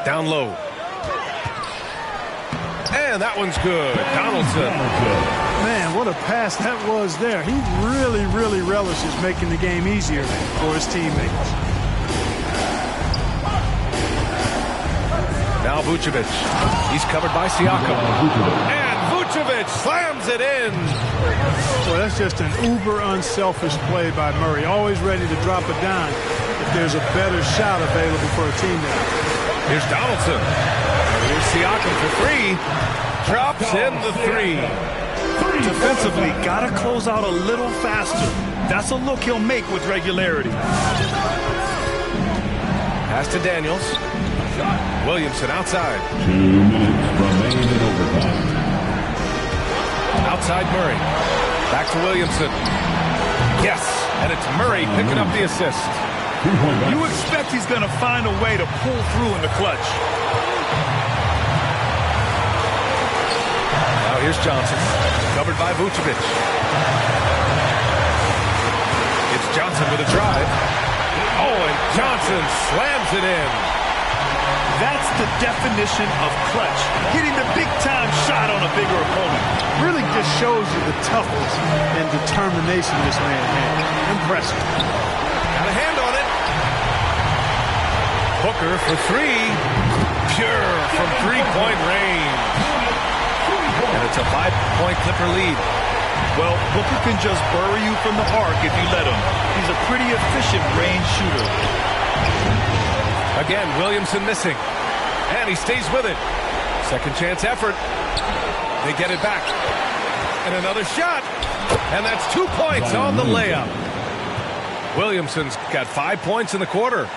Down low. And that one's good. Donaldson. Man, what a pass that was there. He really, really relishes making the game easier for his teammates. Now Vucevic. He's covered by Siakam. And Vucevic slams it in. Well, that's just an uber unselfish play by Murray. Always ready to drop a dime if there's a better shot available for a teammate. Here's Donaldson. Here's Siakam for three. Drops in the three. Defensively, got to close out a little faster. That's a look he'll make with regularity. Pass to Daniels. Williamson outside. 2 minutes remaining in overtime. Outside Murray. Back to Williamson. Yes, and it's Murray picking up the assist. You expect he's going to find a way to pull through in the clutch. Now here's Johnson. Covered by Vucevic. It's Johnson with a drive. Oh, and Johnson slams it in. That's the definition of clutch. Hitting the big-time shot on a bigger opponent. Really just shows you the toughness and determination this man had. Impressive. Got a hand on it. Booker for three. Pure from three-point range. And it's a 5-point Clipper lead. Well, Booker can just bury you from the arc if you let him. He's a pretty efficient range shooter. Again, Williamson missing. And he stays with it. Second chance effort. They get it back. And another shot. And that's 2 points on the layup. Williamson's got 5 points in the quarter.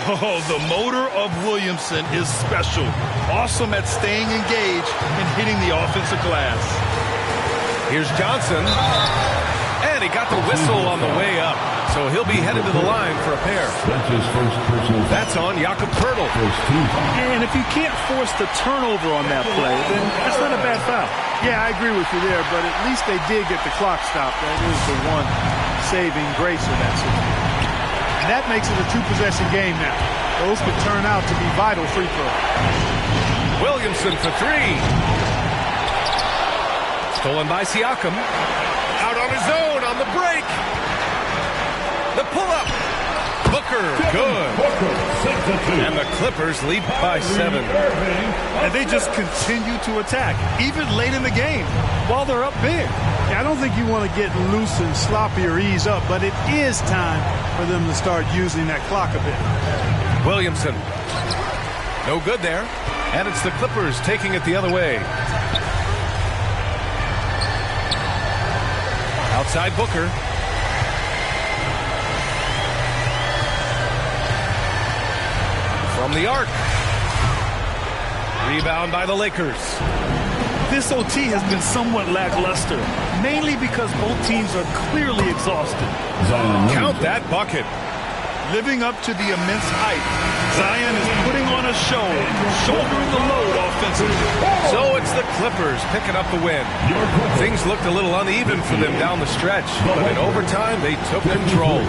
Oh, the motor of Williamson is special. Awesome at staying engaged and hitting the offensive glass. Here's Johnson. And he got the whistle on the way up. So he'll be headed to the line for a pair. That's his first personal foul. That's on Jakob Poeltl. And if you can't force the turnover on that play, then that's not a bad foul. Yeah, I agree with you there, but at least they did get the clock stopped. That is the one saving grace of that situation. And that makes it a two-possession game now. Those could turn out to be vital free throws. Williamson for three. Stolen by Siakam. Out on his own on the break. The pull-up. Booker, good. And the Clippers lead by 7. And they just continue to attack, even late in the game, while they're up big. Yeah, I don't think you want to get loose and sloppy or ease up, but it is time for them to start using that clock a bit. Williamson. No good there. And it's the Clippers taking it the other way. Outside Booker. From the arc. Rebound by the Lakers. This OT has been somewhat lackluster, mainly because both teams are clearly exhausted. Count that bucket. Living up to the immense hype, Zion is putting on a show, shouldering the load offensively. So it's the Clippers picking up the win. Things looked a little uneven for them down the stretch, but in overtime, they took control.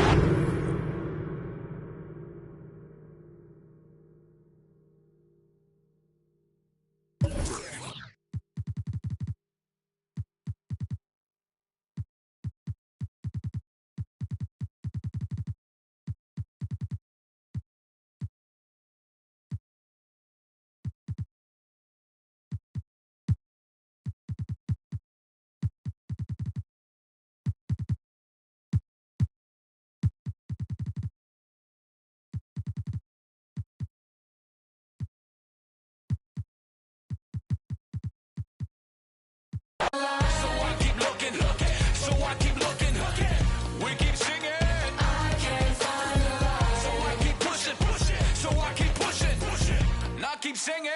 Keep singing.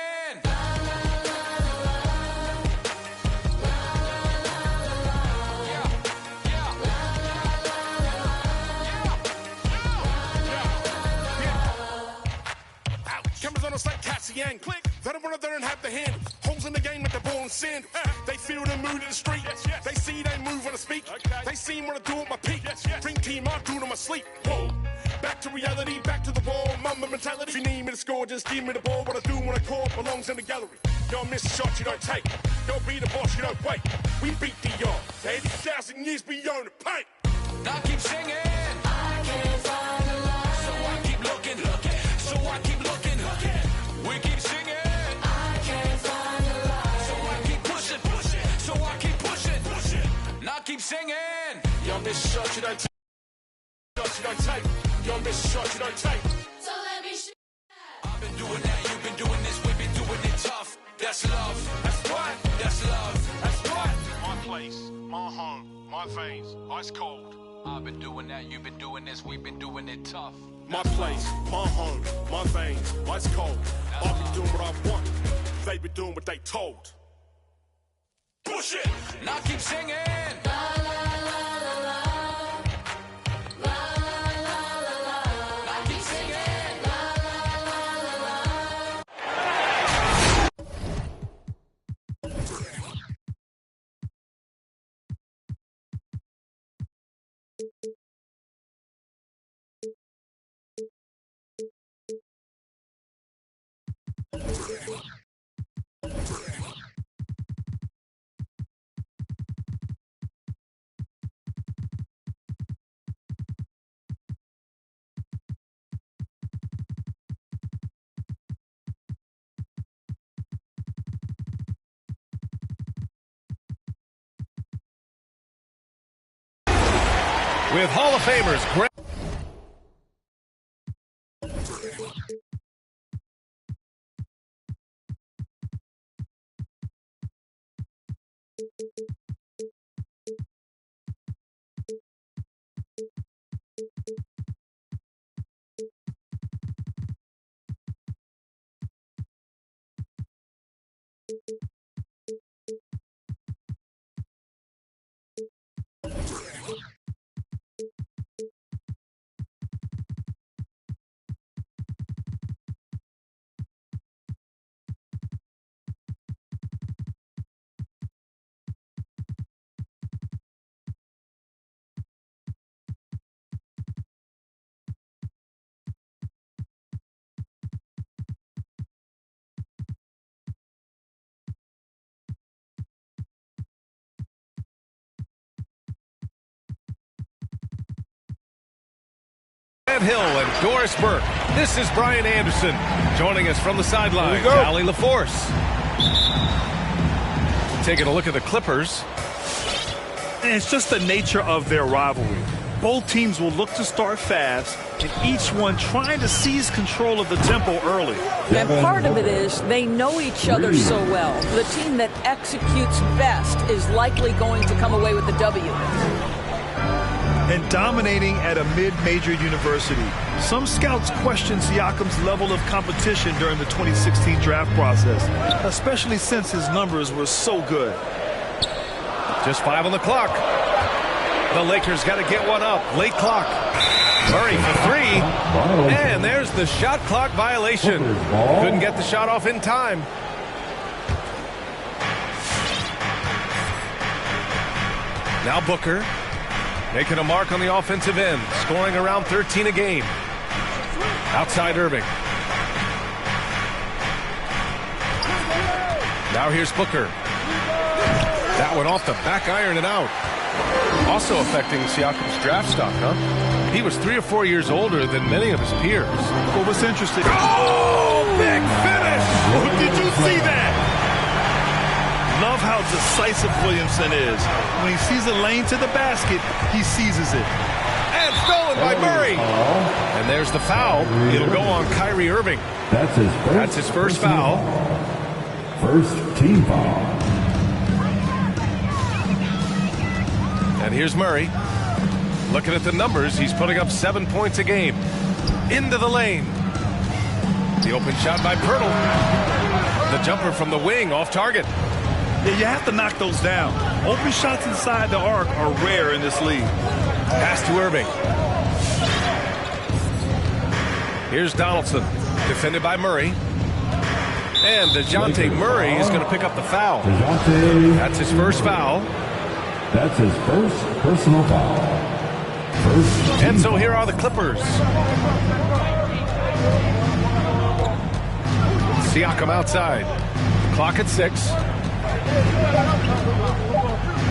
Cameras on us like Cassian. Click. They don't run up there and have the handles. Holes in the game with the ball and sandals. They feel the mood in the street. They see they move when I speak. They see what I do at my peak. Dream team, I do it on my sleep. Whoa. Back to reality, back to the ball, mama mentality. If you need me to score, just give me the ball. What I do when I call belongs in the gallery. Y'all miss a shot you don't take. Y'all be the boss, you don't wait. We beat the yard. 80,000 years beyond the paint. Now keep singing. I can't find a lie. So I keep looking. So I keep looking. We keep singing. I can't find a lie. So I keep pushing. So I keep pushing. Now keep singing. Y'all miss a shot you don't take. Shots you don't take. Y'all miss a shot you don't take. So let me shoot. I've been doing that, you've been doing this, we've been doing it tough. That's love. That's right. That's love. That's right. My place, my home, my veins, ice cold. I've been doing that, you've been doing this, we've been doing it tough. My place, my home, my veins, ice cold. I've been doing what I want. They've been doing what they told. Push it. Now keep singing. With Hall of Famers Greg. Hill and Doris Burke. This is Brian Anderson joining us from the sideline. Allie LaForce. Taking a look at the Clippers. And it's just the nature of their rivalry. Both teams will look to start fast, and each one trying to seize control of the tempo early. And part of it is they know each other so well. The team that executes best is likely going to come away with the W. And dominating at a mid-major university. Some scouts question Siakam's level of competition during the 2016 draft process, especially since his numbers were so good. Just 5 on the clock. The Lakers got to get one up. Late clock. Murray for three. And there's the shot clock violation. Couldn't get the shot off in time. Now Booker making a mark on the offensive end, scoring around 13 a game. Outside Irving. Now here's Booker. That one off the back iron and out. Also affecting Siakam's draft stock, huh? He was 3 or 4 years older than many of his peers. Well, what's interesting? Oh, big finish! Oh, did you see that? Love how decisive Williamson is. When he sees a lane to the basket, he seizes it. And stolen by Murray. And there's the foul. It'll go on Kyrie Irving. That's his first foul. First team foul. And here's Murray. Looking at the numbers, he's putting up 7 points a game. Into the lane. The open shot by Pirtle. The jumper from the wing off target. Yeah, you have to knock those down. Open shots inside the arc are rare in this league. Pass to Irving. Here's Donaldson. Defended by Murray. And DeJounte Murray is going to pick up the foul. That's his first foul. That's his first personal foul. And so here are the Clippers. Siakam outside. Clock at 6.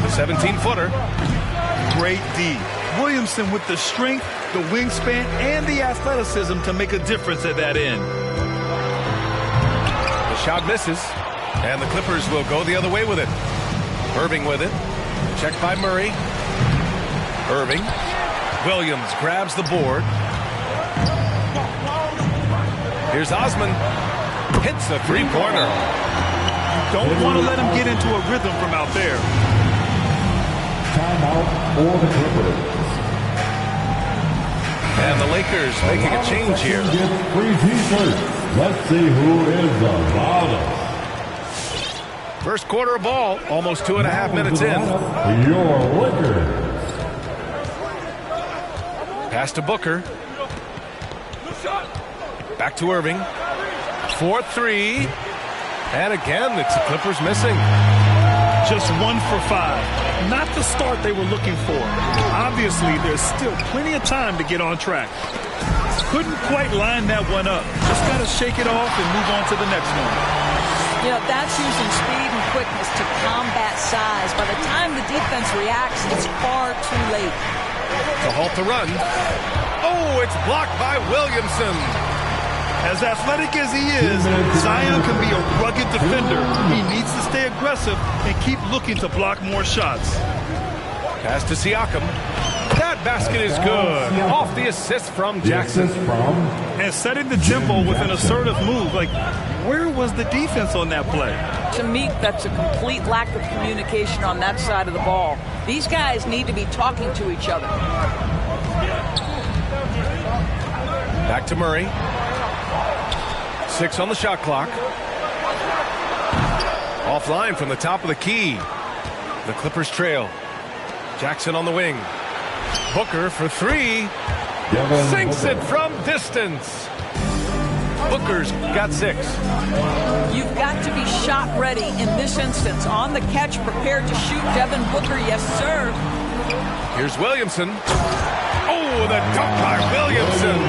The 17-footer. Great D. Williamson with the strength, the wingspan, and the athleticism to make a difference at that end. The shot misses, and the Clippers will go the other way with it. Irving with it. Checked by Murray. Irving. Williams grabs the board. Here's Osman. Hits a three-pointer. Don't want to let him get into a rhythm from out there. Timeout for the Clippers. And the Lakers making a change here. Free t-shirts. Let's see who is the loudest. First quarter of ball, almost 2.5 minutes in. Your Lakers. Pass to Booker. Back to Irving. 4-3. And again, it's the Clippers missing. Just 1 for 5. Not the start they were looking for. Obviously, there's still plenty of time to get on track. Couldn't quite line that one up. Just got to shake it off and move on to the next one. You know, that's using speed and quickness to combat size. By the time the defense reacts, it's far too late. To halt the run. Oh, it's blocked by Williamson. As athletic as he is, Zion can be a rugged defender. He needs to stay aggressive and keep looking to block more shots. Pass to Siakam. That basket is good. Off the assist from Jackson. And setting the tempo with an assertive move. Like, where was the defense on that play? To me, that's a complete lack of communication on that side of the ball. These guys need to be talking to each other. Back to Murray. 6 on the shot clock. Offline from the top of the key. The Clippers trail. Jackson on the wing. Booker for 3. Sinks it from distance. Booker's got 6. You've got to be shot ready in this instance. On the catch, prepared to shoot. Devin Booker, yes, sir. Here's Williamson. Oh, the dunk by Williamson.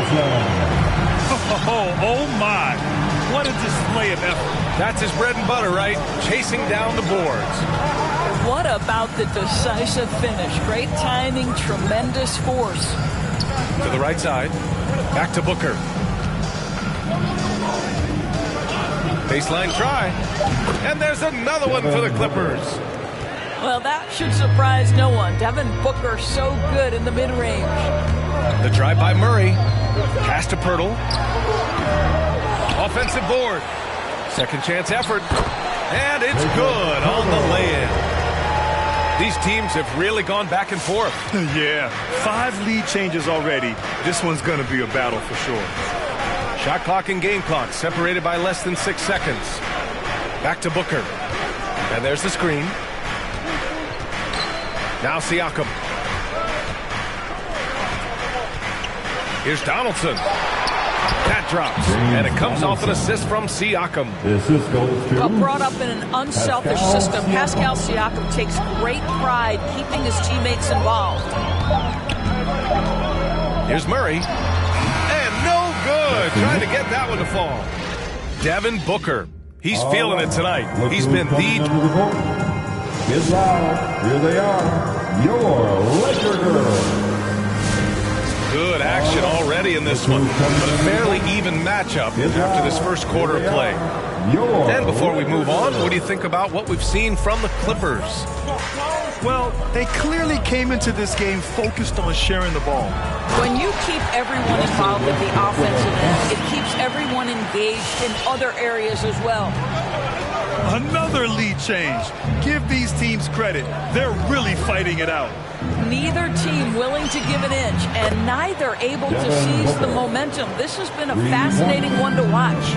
Oh my. What a display of effort. That's his bread and butter, right? Chasing down the boards. What about the decisive finish? Great timing, tremendous force. To the right side. Back to Booker. Baseline try. And there's another one for the Clippers. Well, that should surprise no one. Devin Booker so good in the mid-range. The drive by Murray. Pass to Pirtle. Offensive board. Second chance effort. And it's good on the lay-in. These teams have really gone back and forth. Yeah, 5 lead changes already. This one's going to be a battle for sure. Shot clock and game clock separated by less than 6 seconds. Back to Booker. And there's the screen. Now Siakam. Here's Donaldson. That drops, and it comes off an assist from Siakam. Well, brought up in an unselfish system, Pascal Siakam takes great pride keeping his teammates involved. Here's Murray. And no good. Trying to get that one to fall. Devin Booker. He's feeling it tonight. He's been the... Get loud. Here they are. Your Laker girls. Good action already in this one, but a fairly even matchup after this first quarter of play. And before we move on, what do you think about what we've seen from the Clippers? Well, they clearly came into this game focused on sharing the ball. When you keep everyone involved at the offensive end, it keeps everyone engaged in other areas as well. Another lead change. Give these teams credit. They're really fighting it out. Neither team willing to give an inch, and neither able to seize the momentum. This has been a fascinating one to watch.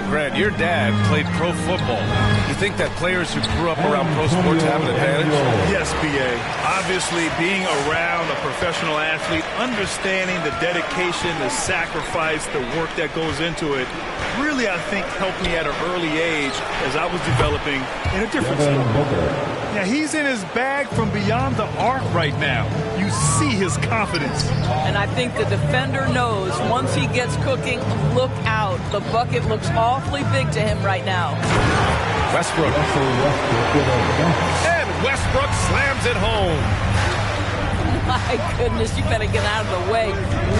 Grant, your dad played pro football. You think that players who grew up around pro sports have an advantage? Yes, B.A. Obviously, being around a professional athlete, understanding the dedication, the sacrifice, the work that goes into it, really, I think, helped me at an early age as I was developing in a different sport. Yeah, he's in his bag from beyond the arc right now. You see his confidence. And I think the defender knows once he gets cooking, look out. The bucket looks awfully big to him right now. Westbrook. And Westbrook slams it home. My goodness, you better get out of the way.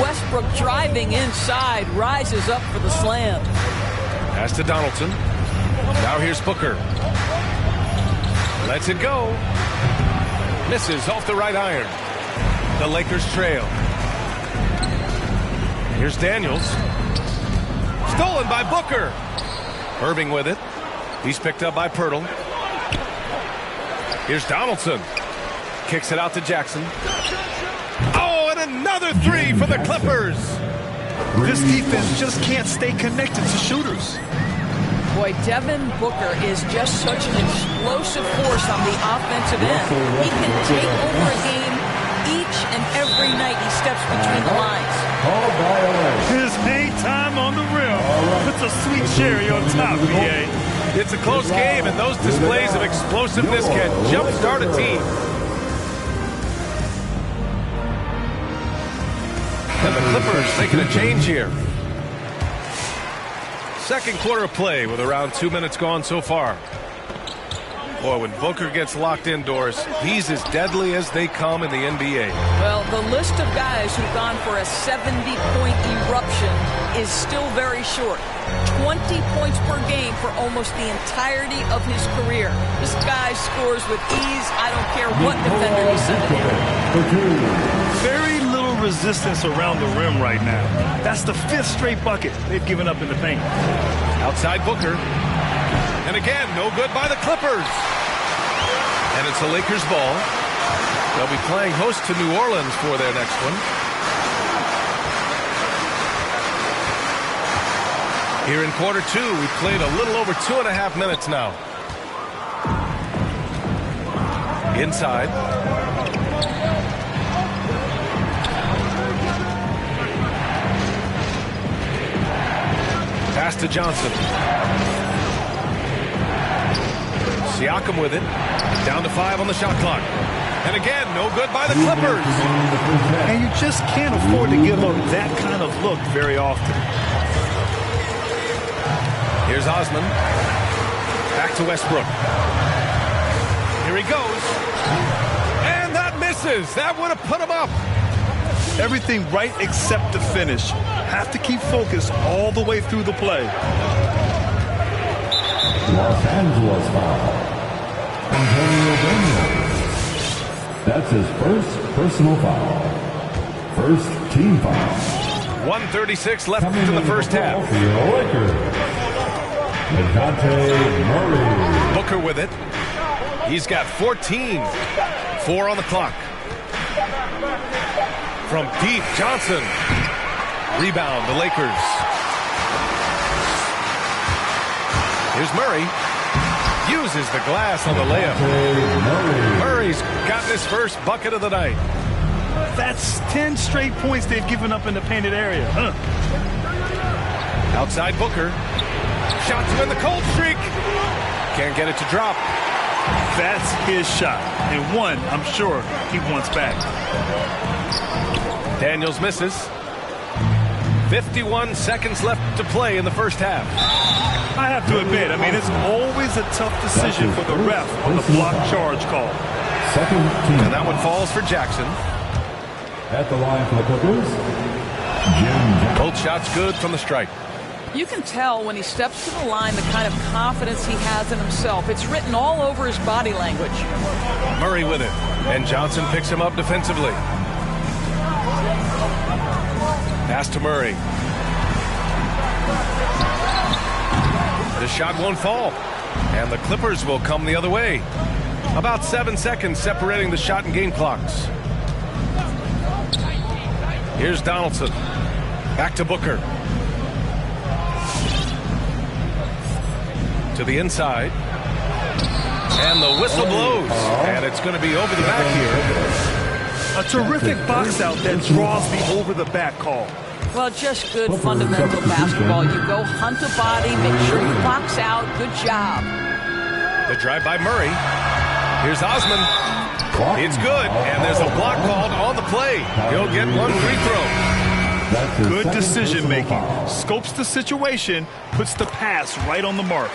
Westbrook driving inside, rises up for the slam. Pass to Donaldson. Now here's Booker. Lets it go. Misses off the right iron. The Lakers trail. Here's Daniels. Stolen by Booker. Irving with it. He's picked up by Pirtle. Here's Donaldson. Kicks it out to Jackson. Oh, and another three for the Clippers. This defense just can't stay connected to shooters. Boy, Devin Booker is just such an explosive force on the offensive end. He can take over a game each and every night he steps between the lines. His hang time on the rim puts a sweet cherry on top, B.A. It's a close game, and those displays of explosiveness can jumpstart a team. And the Clippers making a change here. Second quarter of play with around 2 minutes gone so far. Boy, when Booker gets locked indoors, he's as deadly as they come in the NBA. Well, the list of guys who've gone for a 70-point eruption is still very short. 20 points per game for almost the entirety of his career. This guy scores with ease. I don't care what defender you send it in. Very little resistance around the rim right now. That's the 5th straight bucket they've given up in the paint. Outside Booker. And again, no good by the Clippers. And it's the Lakers ball. They'll be playing host to New Orleans for their next one. Here in quarter two, we've played a little over 2.5 minutes now. Inside. Pass to Johnson. Siakam with it. Down to 5 on the shot clock. And again, no good by the Clippers. And you just can't afford to give up that kind of look very often. Here's Osman. Back to Westbrook. Here he goes. And that misses. That would have put him up. Everything right except the finish. Have to keep focused all the way through the play. Los Angeles foul. Antonio Daniels. That's his first personal foul. First team foul. 1:36 left in the first half. For your Lakers. DeJounte Murray. Booker with it. He's got 14. 4 on the clock. From deep, Johnson. Rebound, the Lakers. Here's Murray. Uses the glass on the layup. Murray's got his first bucket of the night. That's 10 straight points they've given up in the painted area. Outside Booker. Shots him in the cold streak. Can't get it to drop. That's his shot. And one, I'm sure, he wants back. Daniels misses. 51 seconds left to play in the first half. I have to admit, I mean, it's always a tough decision for the ref on the block charge call. And that one falls for Jackson. At the line for the Clippers, Jim. Both shots good from the stripe. You can tell when he steps to the line the kind of confidence he has in himself. It's written all over his body language. Murray with it, and Johnson picks him up defensively. Pass to Murray. The shot won't fall, and the Clippers will come the other way. About 7 seconds separating the shot and game clocks. Here's Donaldson. Back to Booker. To the inside. And the whistle blows. And it's going to be over the back here. A terrific box out that draws the over-the-back call. Well, just good fundamental basketball. You go hunt a body, make sure you box out. Good job. The drive by Murray. Here's Osman. It's good, and there's a block called on the play. He'll get one free throw. Good decision making. Scopes the situation, puts the pass right on the mark.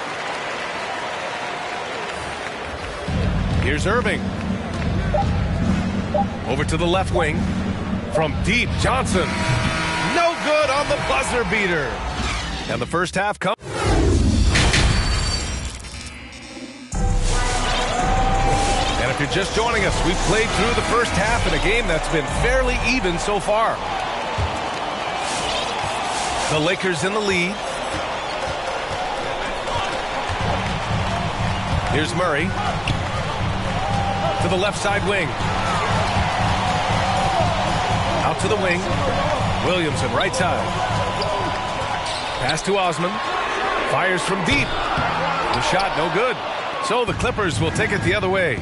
Here's Irving. Over to the left wing. From deep, Johnson. No good on the buzzer beater. And the first half comes. And if you're just joining us, we've played through the first half in a game that's been fairly even so far. The Lakers in the lead. Here's Murray. To the left side wing. Out to the wing. Williamson, right side. Pass to Osman. Fires from deep. The shot, no good. So the Clippers will take it the other way.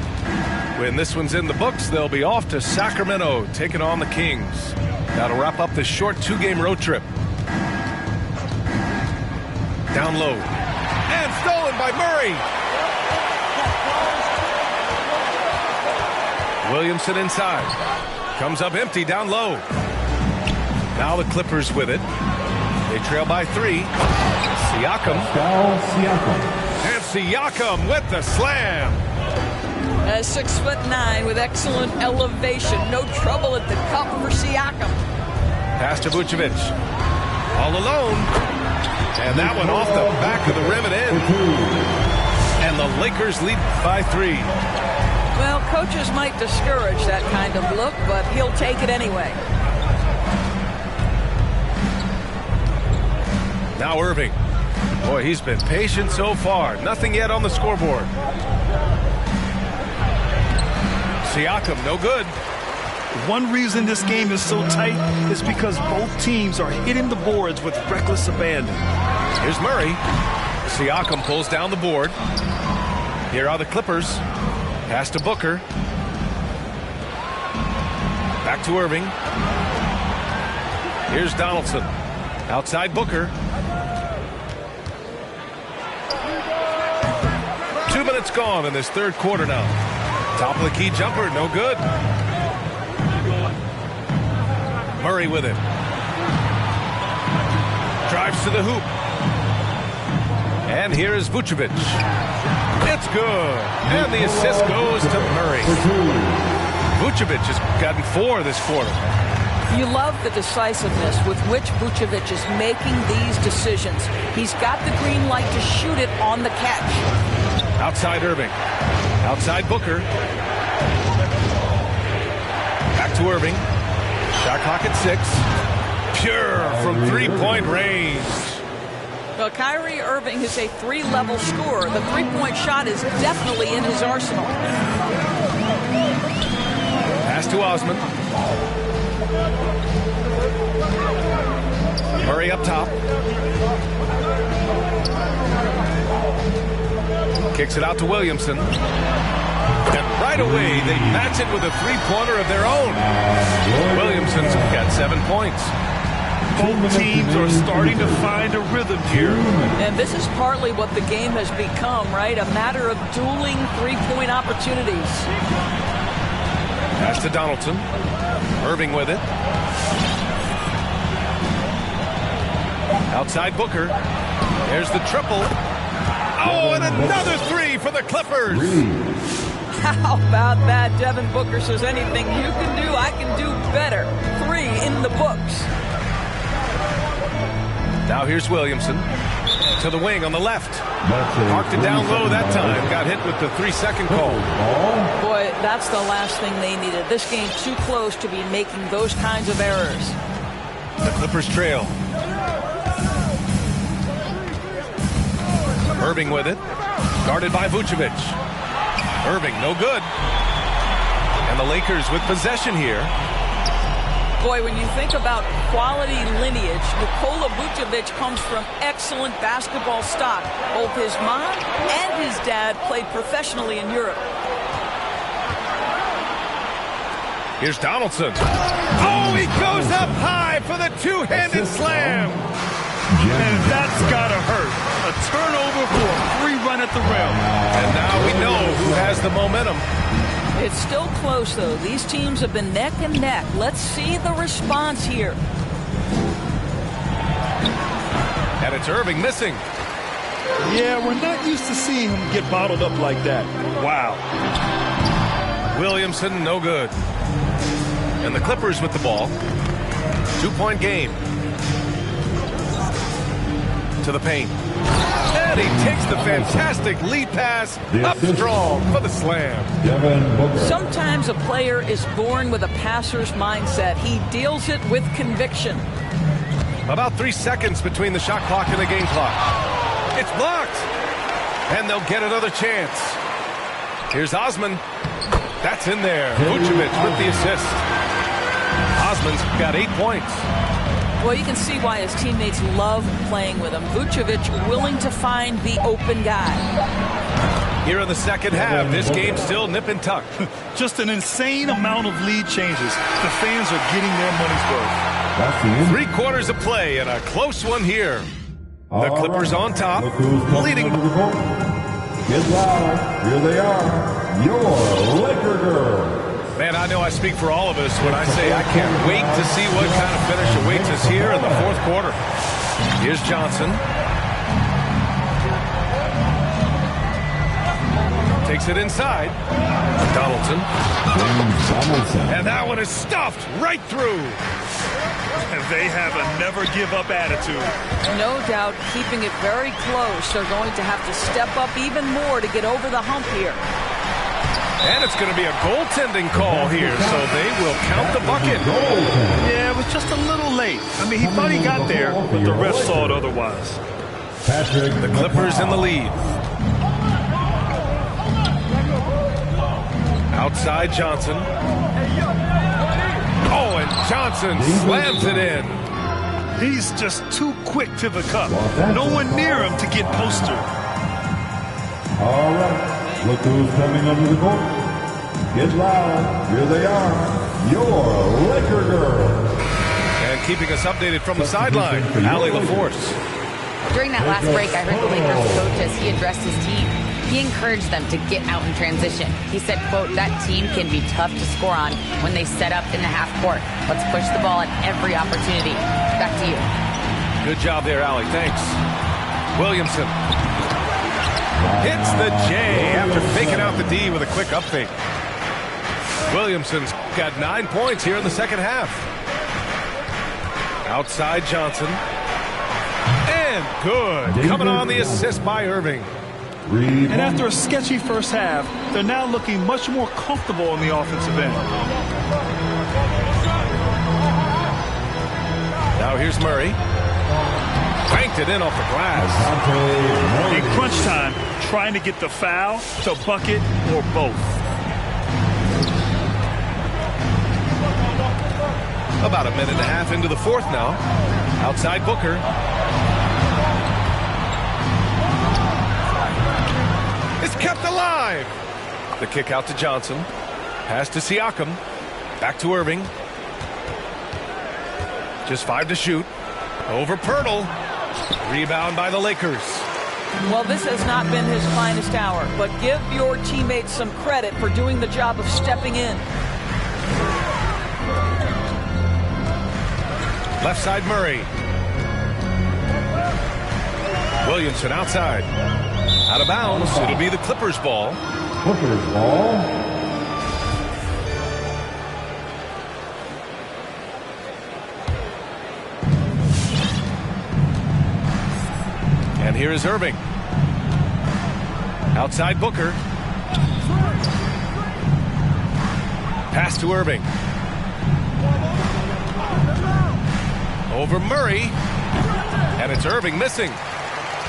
When this one's in the books, they'll be off to Sacramento, taking on the Kings. That'll wrap up this short two-game road trip. Down low. And stolen by Murray. Williamson inside. Comes up empty down low. Now the Clippers with it. They trail by 3. Siakam. And Siakam with the slam. 6'9" with excellent elevation. No trouble at the cup for Siakam. Pass to Vucevic. All alone. And that one off the back of the rim and in. And the Lakers lead by 3. Well, coaches might discourage that kind of look, but he'll take it anyway. Now Irving. Boy, he's been patient so far. Nothing yet on the scoreboard. Siakam, no good. One reason this game is so tight is because both teams are hitting the boards with reckless abandon. Here's Murray. Siakam pulls down the board. Here are the Clippers. Pass to Booker. Back to Irving. Here's Donaldson. Outside Booker. 2 minutes gone in this third quarter now. Top of the key jumper, no good. Murray with it. Drives to the hoop. And here is Vucevic. It's good. And the assist goes to Murray. Vucevic has gotten 4 this quarter. You love the decisiveness with which Vucevic is making these decisions. He's got the green light to shoot it on the catch. Outside Irving. Outside Booker. Back to Irving. Shot clock at 6. Pure from three-point range. Well, Kyrie Irving is a 3-level scorer. The three-point shot is definitely in his arsenal. Pass to Osman. Murray up top. Kicks it out to Williamson. And right away, they match it with a three-pointer of their own. Williamson's got 7 points. Both teams are starting to find a rhythm here. And this is partly what the game has become, right? A matter of dueling three-point opportunities. Pass to Donaldson. Irving with it. Outside Booker. There's the triple. Oh, and another three for the Clippers. How about that? Devin Booker says anything you can do, I can do better. 3 in the books. Now here's Williamson to the wing on the left. Marked it down low that time. Got hit with the 3-second call. Boy, that's the last thing they needed. This game too close to be making those kinds of errors. The Clippers trail. Irving with it. Guarded by Vucevic. Irving, no good. And the Lakers with possession here. Boy, when you think about quality lineage, Nikola Vucevic comes from excellent basketball stock. Both his mom and his dad played professionally in Europe. Here's Donaldson. Oh, he goes up high for the two-handed slam. And that's gotta hurt. A turnover for a free run at the rim. And now we know who has the momentum. It's still close, though. These teams have been neck and neck. Let's see the response here. And it's Irving missing. Yeah, we're not used to seeing him get bottled up like that. Wow. Williamson, no good. And the Clippers with the ball. 2-point game. To the paint. And he takes the fantastic lead pass up strong for the slam. Sometimes a player is born with a passer's mindset. He deals it with conviction. About 3 seconds between the shot clock and the game clock. It's blocked. And they'll get another chance. Here's Osman. That's in there. Vucevic with the assist. Osman's got 8 points. Well, you can see why his teammates love playing with him. Vucevic willing to find the open guy. Here in the second half, this game's still nip and tuck. Just an insane amount of lead changes. The fans are getting their money's worth. 3 quarters of play and a close one here. The Clippers on top, leading. Get loud. Here they are. Your Laker girls. Man, I know I speak for all of us when I say I can't wait to see what kind of finish awaits us here in the fourth quarter. Here's Johnson. Takes it inside. Donaldson. And that one is stuffed right through. And they have a never-give-up attitude. No doubt, keeping it very close. They're going to have to step up even more to get over the hump here. And it's going to be a goaltending call here, so they will count the bucket. Yeah, it was just a little late. I mean, he thought he got there, but the ref saw it otherwise. The Clippers in the lead. Outside Johnson. Oh, and Johnson slams it in. He's just too quick to the cup. No one near him to get postered. All right. Look who's coming under the court. Get loud. Here they are. Your Laker girls. And keeping us updated from the sideline, Allie LaForce. During that last break, I heard the Lakers coach as he addressed his team. He encouraged them to get out in transition. He said, quote, that team can be tough to score on when they set up in the half court. Let's push the ball at every opportunity. Back to you. Good job there, Allie. Thanks. Williamson. Hits the J after faking out the D with a quick up fake. Williamson's got 9 points here in the second half. Outside Johnson. And good. Coming on the assist by Irving. And after a sketchy first half, they're now looking much more comfortable on the offensive end. Now here's Murray. Banked it in off the glass. In crunch time, trying to get the foul, the bucket, or both. About a minute and a half into the fourth now. Outside Booker. It's kept alive. The kick out to Johnson. Pass to Siakam. Back to Irving. Just 5 to shoot. Over Pirtle. Rebound by the Lakers. Well, this has not been his finest hour, but give your teammates some credit for doing the job of stepping in. Left side Murray. Williamson outside. Out of bounds. It'll be the Clippers ball. Clippers ball. And here is Irving. Outside Booker. Pass to Irving. Over Murray. And it's Irving missing.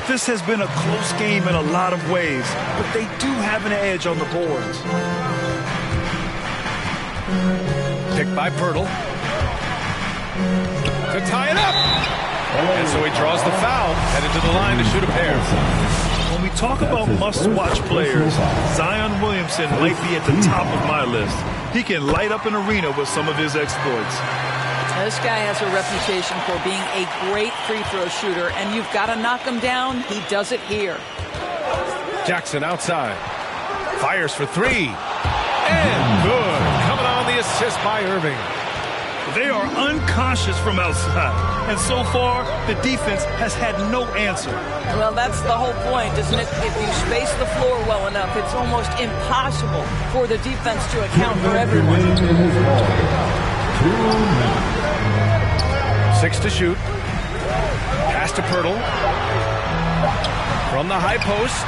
This has been a close game in a lot of ways, but they do have an edge on the boards. Picked by Pirtle. To tie it up. And so he draws the foul, headed to the line to shoot a pair. When we talk about must-watch players, Zion Williamson might be at the top of my list. He can light up an arena with some of his exploits. This guy has a reputation for being a great free throw shooter, and you've got to knock him down. He does it here. Jackson outside. Fires for 3. And good. Coming on the assist by Irving. They are unconscious from outside, and so far, the defense has had no answer. Well, that's the whole point, isn't it? If you space the floor well enough, it's almost impossible for the defense to account for everyone. 6 to shoot. Pass to Pirtle. From the high post.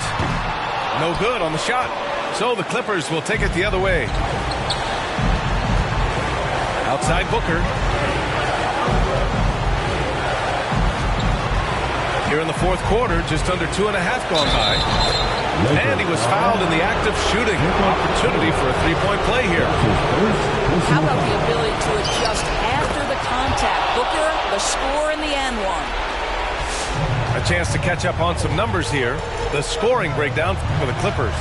No good on the shot. So the Clippers will take it the other way. Outside Booker. Here in the fourth quarter, just under 2.5 gone by. And he was fouled in the act of shooting. Opportunity for a three-point play here. How about the ability to adjust after the contact? Booker, the score in the and one. A chance to catch up on some numbers here. The scoring breakdown for the Clippers.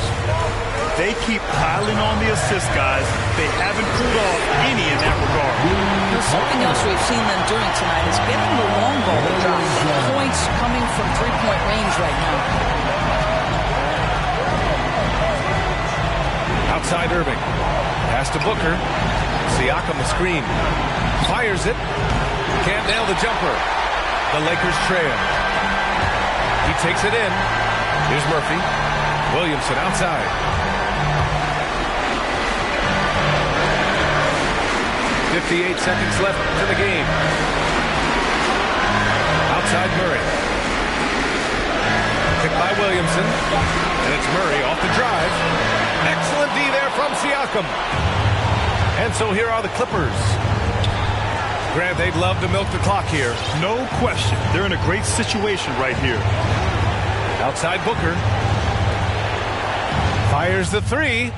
They keep piling on the assist, guys. They haven't pulled off any in that regard. Something else we've seen them doing tonight is getting the long ball to drop. Points coming from three-point range right now. Outside Irving. Pass to Booker. Siakam the screen. Fires it. Can't nail the jumper. The Lakers trail. He takes it in. Here's Murphy. Williamson outside. 58 seconds left in the game. Outside Murray. Picked by Williamson. And it's Murray off the drive. Excellent D there from Siakam. And so here are the Clippers. Grant, they'd love to milk the clock here. No question. They're in a great situation right here. Outside Booker. Fires the 3.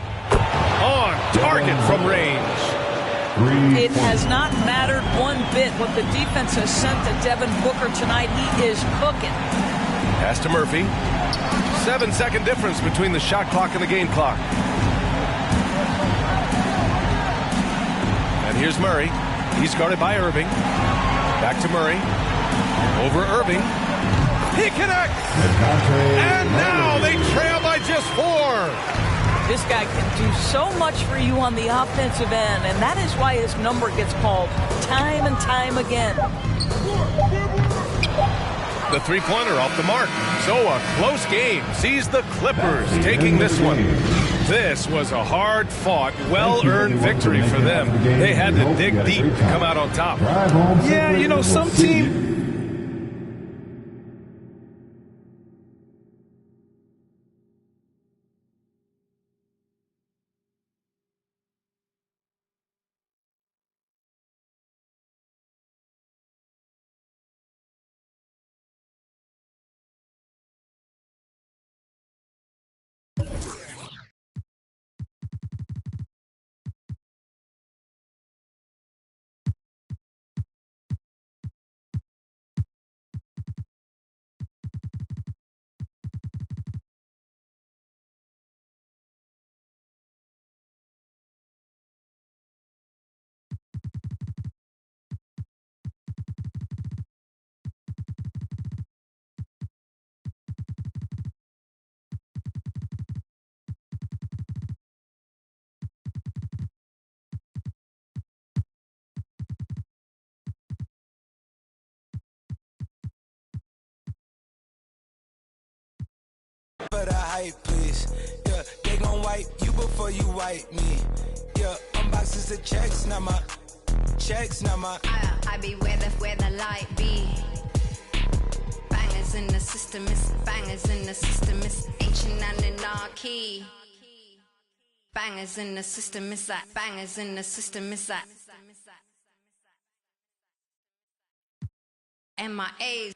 On target from range. It has not mattered one bit what the defense has sent to Devin Booker tonight. He is cooking. Pass to Murphy. 7-second difference between the shot clock and the game clock. And here's Murray. He's guarded by Irving. Back to Murray. Over Irving. He connects! And now they trail by just 4. This guy can do so much for you on the offensive end, and that is why his number gets called time and time again. The three-pointer off the mark. So a close game sees the Clippers taking this one. This was a hard-fought, well-earned victory for them. They had to dig deep to come out on top. Yeah, you know, some team ice, please. Yeah, they gon' wipe you before you wipe me. Yeah, unboxes the checks, not my checks, not my. I be where the light be. Bangers in the system, it's bangers in the system, it's ancient anarchy. Bangers in the system, it's that bangers in the system, it's that. MIAs.